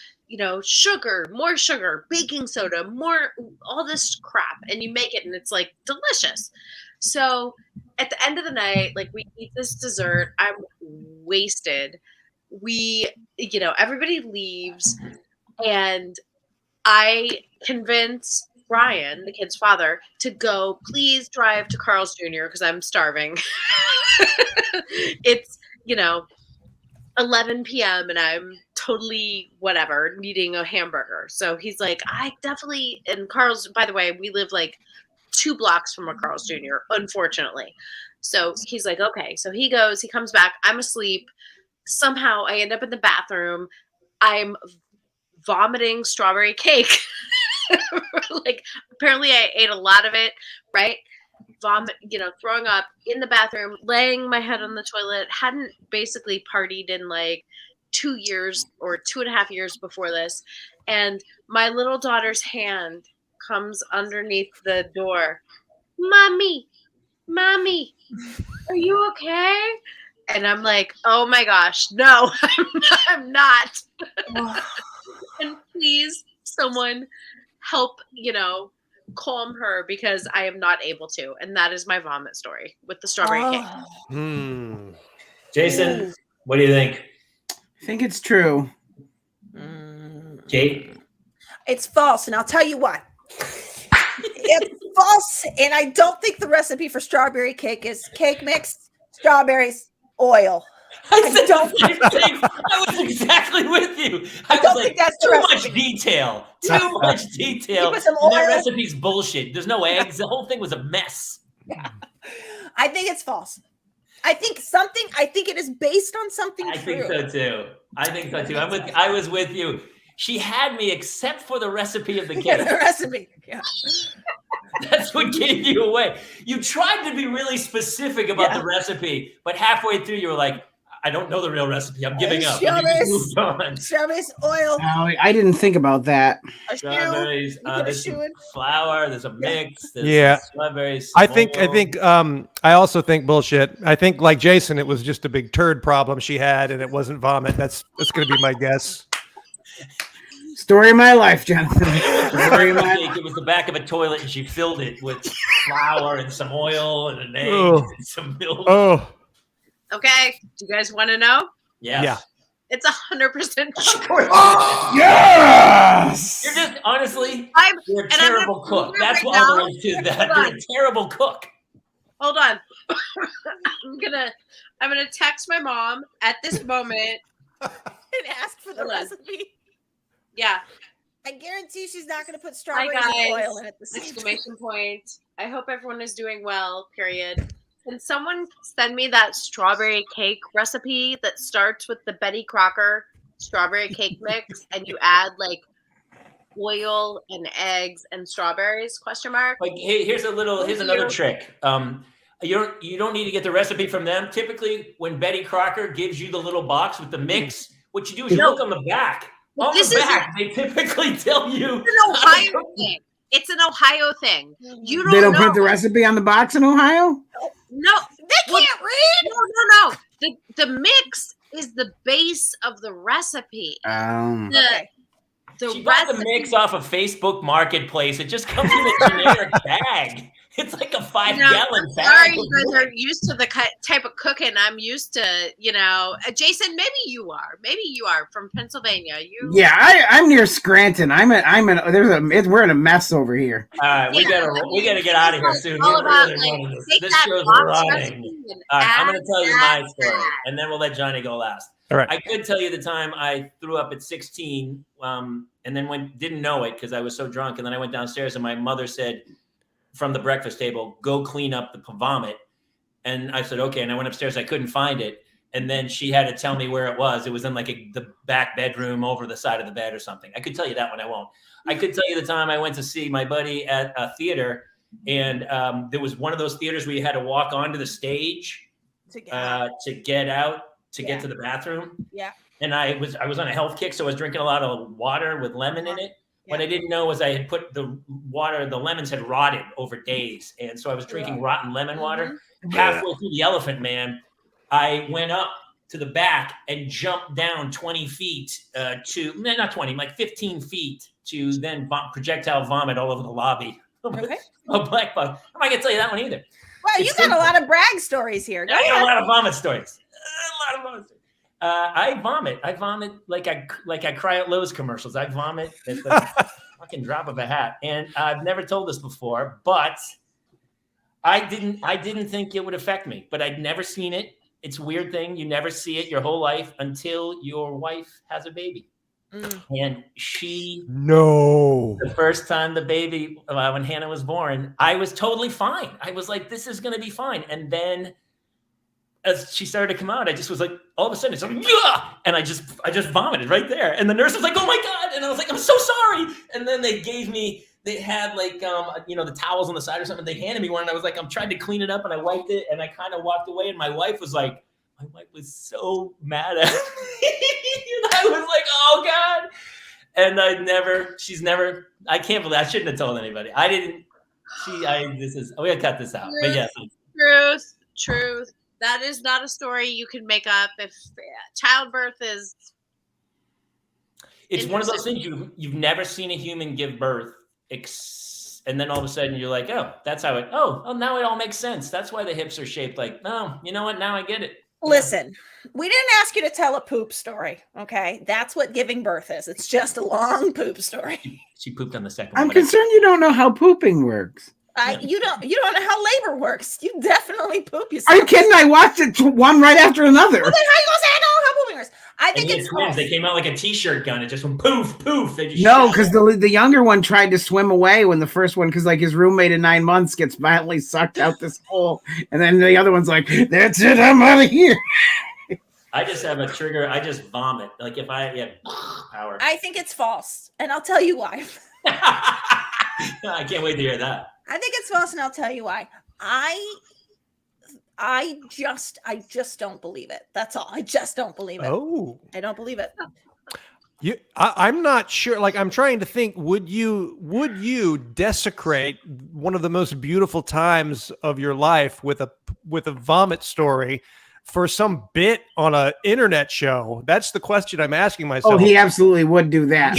sugar, more sugar, baking soda, more all this crap, and you make it, and it's delicious. So at the end of the night, we eat this dessert. I'm wasted. Everybody leaves, and I convince Brian, the kid's father, to go, please drive to Carl's Jr. because I'm starving. It's, 11 p.m. and I'm totally whatever, needing a hamburger. So he's like, and Carl's, by the way, we live 2 blocks from a Carl's Jr., unfortunately. So he's like, okay. So he goes, he comes back. I'm asleep. Somehow I end up in the bathroom. I'm vomiting strawberry cake. Apparently I ate a lot of it, right? Vomit, throwing up in the bathroom, laying my head on the toilet. Hadn't basically partied in 2 years or 2.5 years before this. And my little daughter's hand comes underneath the door. Mommy, are you okay? And I'm like, oh my gosh, no, I'm not. And please, someone help, calm her because I am not able to. And that is my vomit story with the strawberry cake. Jason, what do you think? I think it's true. Kate? It's false, and I'll tell you what. It's false, and I don't think the recipe for strawberry cake is cake mix, strawberries, oil. I said the same thing. I was exactly with you. I was like, too much detail. Too much detail. That recipe's bullshit. There's no eggs. The whole thing was a mess. Yeah. I think it's false. I think it is based on something true. I think so too. I was with you. She had me except for the recipe of the cake. The recipe. Yeah. That's what gave you away. You tried to be really specific about the recipe, but halfway through you were like, I don't know the real recipe. I'm giving up. Strawberries, oil. No, I didn't think about that. Strawberries. There's some flour. There's a mix. There's strawberries. I also think bullshit. I think like Jason, it was just a big turd problem she had, and it wasn't vomit. That's going to be my guess. Story of my life, Jonathan. It was the back of a toilet, and she filled it with flour and some oil and an egg and some milk. Oh. Okay, do you guys want to know? Yes. Yeah. It's 100% Yes. You're just honestly, you're a and terrible cook. That's why we're into that. You're a terrible cook. Hold on. I'm gonna text my mom at this moment and ask for the recipe. Yeah. I guarantee she's not gonna put strawberries and oil in it. Exclamation point. I hope everyone is doing well. Period. Can someone send me that strawberry cake recipe that starts with the Betty Crocker strawberry cake mix and you add like oil and eggs and strawberries? Question mark. Like here's another trick. You don't need to get the recipe from them. Typically, when Betty Crocker gives you the little box with the mix, what you do is you look on the back. On the back, they typically tell you. It's an Ohio thing. It's an Ohio thing. They don't put the recipe on the box in Ohio? No, they can't read. No. The mix is the base of the recipe. She got the mix off of Facebook Marketplace. It just comes in a generic bag. It's like a 5-gallon bag. Sorry, you guys are used to the type of cooking I'm used to. Jason, maybe you are. Maybe you are from Pennsylvania. Yeah, I'm near Scranton. We're in a mess over here. We gotta get out of here soon. This show's running. I'm gonna tell you my story, and then we'll let Johnny go last. All right. I could tell you the time I threw up at 16, and then didn't know it because I was so drunk, and then I went downstairs, and my mother said, from the breakfast table, go clean up the vomit. And I said, okay. And I went upstairs. I couldn't find it. And then she had to tell me where it was. It was in like the back bedroom over the side of the bed or something. I could tell you that one. I won't. I could tell you the time I went to see my buddy at a theater. And there was one of those theaters where you had to walk onto the stage to get to the bathroom. Yeah. And I was on a health kick. So I was drinking a lot of water with lemon in it. What I didn't know was I had put the lemons had rotted over days. And so I was drinking rotten lemon water. Halfway through the Elephant Man, I went up to the back and jumped down 20 feet not 20, like 15 feet to then projectile vomit all over the lobby. Okay. A black bug. I'm not going to tell you that one either. Well, you got a lot of brag stories here. I got a lot of vomit stories. I vomit like I cry at Lowe's commercials. I vomit at the fucking drop of a hat. And I've never told this before, but I didn't think it would affect me, but I'd never seen it. It's a weird thing. You never see it your whole life until your wife has a baby. And the first time the baby, when Hannah was born, I was totally fine. I was like, this is going to be fine. And then as she started to come out, I just was like, all of a sudden, it's like, yeah! And I just vomited right there. And the nurse was like, oh my God. And I was like, I'm so sorry. And then they had like, the towels on the side or something. They handed me one. And I was like, I'm trying to clean it up. And I wiped it. And I kind of walked away. And my wife was so mad at me. And I was like, oh God. And I can't believe, I shouldn't have told anybody. We gotta cut this out. But yes. Truth. That is not a story you can make up. If childbirth is, it's one of those things you've never seen a human give birth, and then all of a sudden you're like, oh, that's how it. Oh, now it all makes sense. That's why the hips are shaped like. Oh, you know what? Now I get it. Listen, we didn't ask you to tell a poop story. Okay, that's what giving birth is. It's just a long poop story. She pooped on the second. I'm concerned you don't know how pooping works. You don't know how labor works. You definitely poop yourself. Are you kidding? I watched it one right after another. Well, then how you gonna say I know how pooping works? I think it's twins. They came out like a t-shirt gun. It just went poof, poof. They just no, because the younger one tried to swim away when the first one, because like his roommate in 9 months gets violently sucked out this hole, and then the other one's like, "That's it, I'm out of here." I just have a trigger. I just vomit. Like if I have power. I think it's false, and I'll tell you why. I can't wait to hear that. I think it's false, and I'll tell you why. I just don't believe it. That's all. I just don't believe it. Oh, I don't believe it. I'm not sure. Like, I'm trying to think. Would you desecrate one of the most beautiful times of your life with a vomit story for some bit on an internet show? That's the question I'm asking myself. Oh, he absolutely would do that.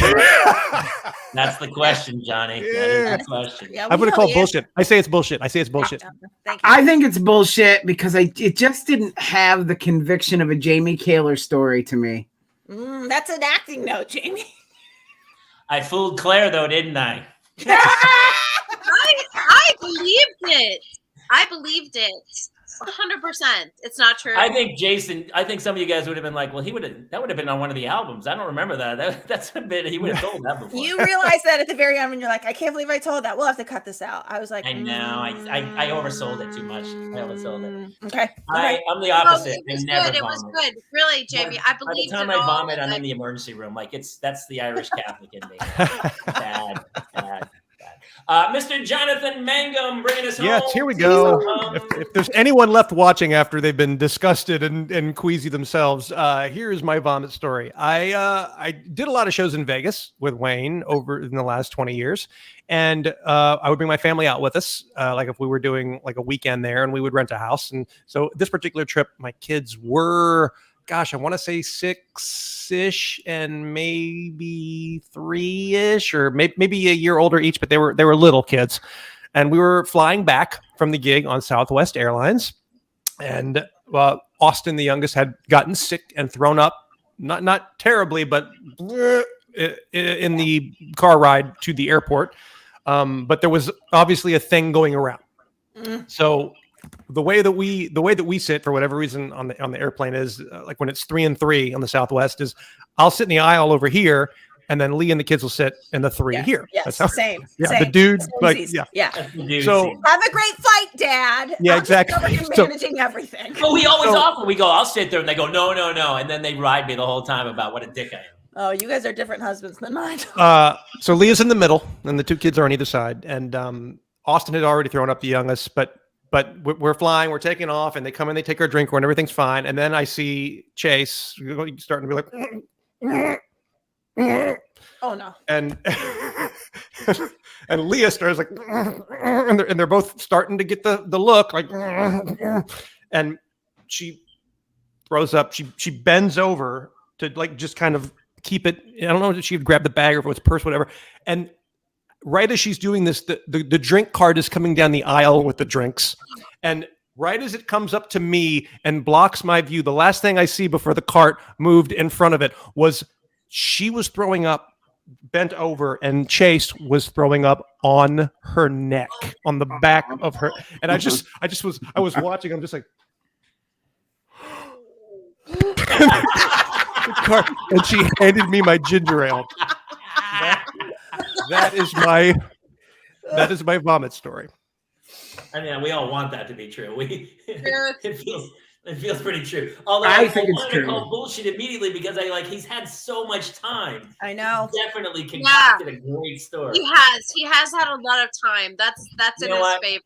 That's the question, Johnny. That is the question. Yeah, I'm going to call bullshit. I say it's bullshit. Thank you. I think it's bullshit because it just didn't have the conviction of a Jamie Kaler story to me. That's an acting note, Jamie. I fooled Claire, though, didn't I? I believed it. I believed it. 100%. It's not true. I think some of you guys would have been like, well, that would have been on one of the albums. I don't remember that. That's a bit, he would have told that before. You realize that at the very end when you're like, I can't believe I told that. We'll have to cut this out. I was like, I know. I oversold it too much. I oversold it. Okay. I'm the opposite. It was good. Really, Jamie. I believe by the time I vomit, I'm in the emergency room. Like that's the Irish Catholic in me. Bad. Mr. Jonathan Mangum bringing us home. Yes, here we go. If there's anyone left watching after they've been disgusted and queasy themselves, here is my vomit story. I did a lot of shows in Vegas with Wayne over in the last 20 years. And I would bring my family out with us, like if we were doing like a weekend there, and we would rent a house. And so this particular trip, my kids were, I want to say 6-ish and maybe 3-ish, or maybe a year older each, but they were little kids. And we were flying back from the gig on Southwest Airlines. And Austin, the youngest, had gotten sick and thrown up, not terribly, but in the car ride to the airport. But there was obviously a thing going around. So the way that we sit, for whatever reason, on the airplane is like when it's 3 and 3 on the Southwest, is I'll sit in the aisle over here, and then Lee and the kids will sit in the 3 here. Yes, that's how, same. Yeah, same. the dude, like, yeah. So have a great flight, Dad. Yeah, exactly. Managing everything. Well, we always offer. We go, I'll sit there, and they go, no, and then they ride me the whole time about what a dick I am. Oh, you guys are different husbands than mine. So Leah's in the middle, and the 2 kids are on either side, and Austin had already thrown up the youngest, but we're flying, we're taking off, and they come in, they take our drink, and everything's fine. And then I see Chase starting to be like, oh no. And and Leah starts like, and they're both starting to get the look like, and she throws up. She bends over to like just kind of keep it. I don't know if she'd grab the bag or if it was purse, whatever. And right as she's doing this, the drink cart is coming down the aisle with the drinks. And right as it comes up to me and blocks my view, the last thing I see before the cart moved in front of it was she was throwing up bent over, and Chase was throwing up on her neck, on the back of her. And I was watching, I'm just like, and she handed me my ginger ale. That is my vomit story. I mean, we all want that to be true. It feels pretty true. Although I think it's true. To call bullshit immediately because he's had so much time. I know. He definitely concocted a great story. He has had a lot of time. That's in his favor.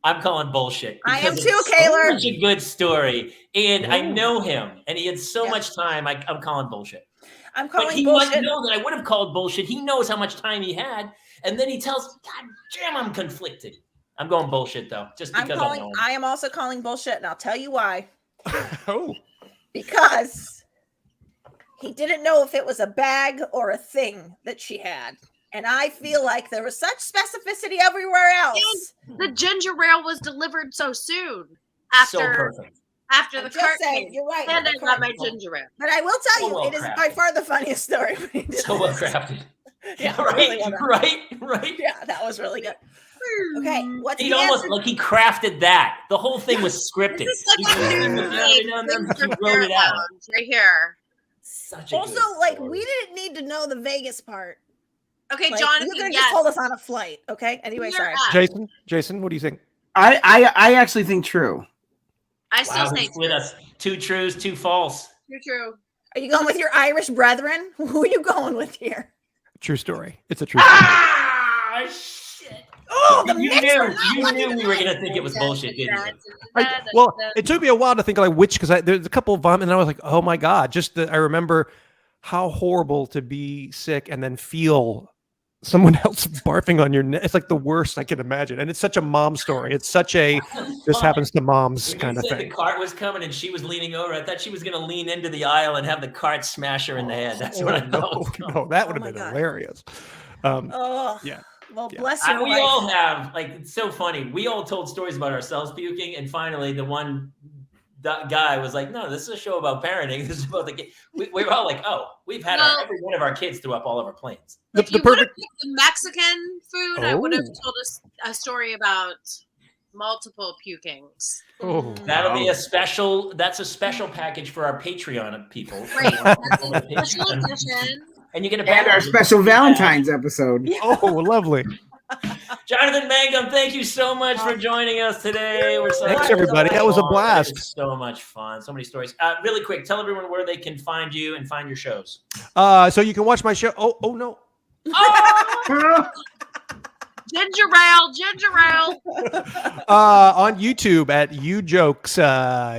I'm calling bullshit. I am too, Kaler. Such a good story, and I know him, and he had so much time. I'm calling bullshit. I'm calling but he bullshit. Must know that I would have called bullshit. He knows how much time he had, and then he tells, God damn, I'm conflicted. I'm going bullshit though, just because I know him. I am also calling bullshit, and I'll tell you why. Oh. Because he didn't know if it was a bag or a thing that she had. And I feel like there was such specificity everywhere else. And the ginger ale was delivered so soon after the cart came. You're right. And I got my ginger ale. But I will tell you, it is by far the funniest story. So well crafted. Yeah, right. really well right. Yeah, that was really good. Okay, what's He the almost answer? like he crafted that. The whole thing was scripted. This is He like a new game. wrote it out. Right here. Such a Also, good like, story. we didn't need to know the Vegas part. Okay, Like, Jonathan, you could have yes. just told us on a flight. Okay. Anyway, You're sorry. up. Jason, what do you think? I actually think true. I still Wow, say he split us. 2 trues, 2 false. true. Are you going with your Irish brethren? Who are you going with here? True story. It's a true story. Ah, shit. Oh, the You mix knew, were not you lucky knew we tonight. were going to think it was bullshit, didn't you? Well, it took me a while to think like which, because there's a couple of them, and I was like, oh my god, I remember how horrible to be sick and then feel someone else barfing on your neck. It's like the worst I can imagine, and it's such a mom story. It's such a this happens to moms When kind you of said thing. the cart was coming and she was leaning over, I thought she was going to lean into the aisle and have the cart smash her in the head. That's what I thought. was coming. No, that would Oh have my been God. hilarious. Oh, Yeah. Well, Yeah. bless your We wife. all have, like, it's so funny. We all told stories about ourselves puking, and finally, the one guy was like, "No, this is a show about parenting. This is about the kid." We were all like, "Oh, we've had every one of our kids threw up all of our planes." If you would have picked the Mexican food, I would have Oh. told us a story about multiple pukings. Oh, That'll be wow. a special. That's a special package for our Patreon people. Right. That's a special edition. And you get a And our special Valentine's episode. Oh, lovely. Jonathan Mangum, thank you so much for joining us today. We're so Thanks, everybody. That was a blast. It was so much fun. So many stories. Really quick, tell everyone where they can find you and find your shows. So you can watch my show. Oh no. Ginger ale. On YouTube at UJokes,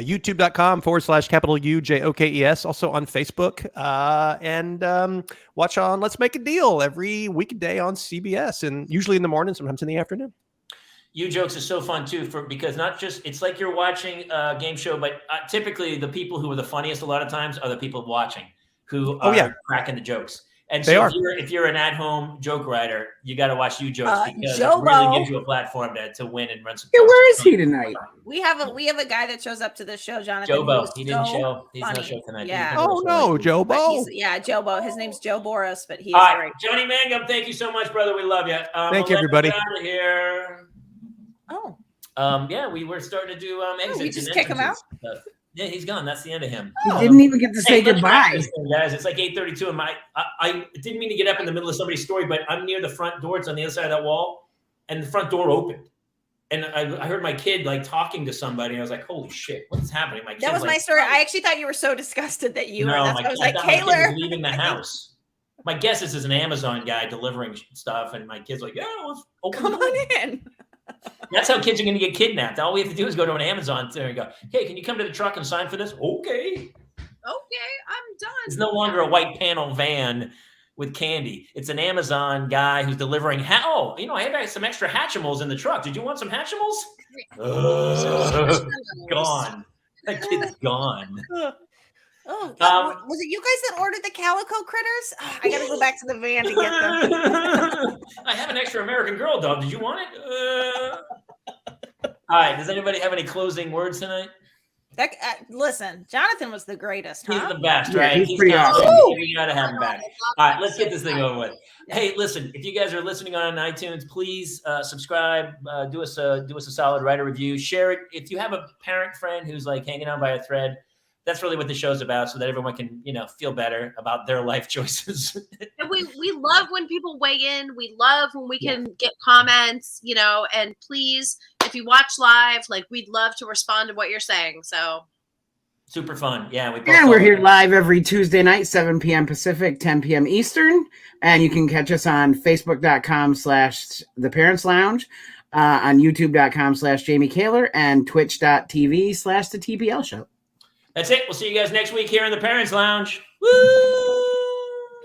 youtube.com/UJOKES. Also on Facebook, and watch on Let's Make a Deal every weekday on CBS, and usually in the morning, sometimes in the afternoon. UJokes is so fun too, it's not just, it's like you're watching a game show, but typically the people who are the funniest a lot of times are the people watching who are cracking the jokes. And so if you're an at-home joke writer, you got to watch UJokes because it really gives you a platform to win and run some. Yeah, where is he tonight? We have a guy that shows up to the show, Jonathan. Jobo. He didn't show. He's no show tonight. Yeah. Oh no, Jobo. Jobo. His name's Joe Boris, but he's great. Johnny Mangum, thank you so much, brother. We love you. Thank you, everybody. Out of here. Oh. Yeah, we were starting to do exits. You just kick him out. Yeah, he's gone. That's the end of him. He didn't even get to say goodbye. Guys, it's like 8:32, and I didn't mean to get up in the middle of somebody's story, but I'm near the front door. It's on the other side of that wall, and the front door opened, and I heard my kid like talking to somebody. And I was like, "Holy shit, what's happening?" My kid, that was my story. I actually thought you were so disgusted that you. No, were. That's why I was like, my Taylor, kid was leaving the house. My guess is an Amazon guy delivering stuff, and my kid's like, "Yeah, let's open come on in." That's how kids are going to get kidnapped. All we have to do is go to an Amazon store and go, "Hey, can you come to the truck and sign for this?" Okay, I'm done. It's no longer a white panel van with candy. It's an Amazon guy who's delivering. I had some extra Hatchimals in the truck. Did you want some Hatchimals? Gone. That kid's gone. Oh, was it you guys that ordered the calico critters? Oh, I got to go back to the van to get them. I have an extra American Girl dog. Did you want it? All right. Does anybody have any closing words tonight? Listen, Jonathan was the greatest. He's huh? the best, Yeah, right? he's pretty awesome. We got to have him back. All right. Let's get this thing over with. Hey, listen, if you guys are listening on iTunes, please subscribe, do us a solid, write a review, share it. If you have a parent friend who's like hanging on by a thread, that's really what the show's about, so that everyone can, feel better about their life choices. And we love when people weigh in. We love when we can get comments, and please, if you watch live, we'd love to respond to what you're saying. So super fun. Yeah. We're here live every Tuesday night, 7 p.m. Pacific, 10 p.m. Eastern. And you can catch us on Facebook.com/The Parents Lounge, on YouTube.com/Jamie Kaler, and Twitch.tv/The TPL Show. That's it. We'll see you guys next week here in the Parents Lounge. Woo!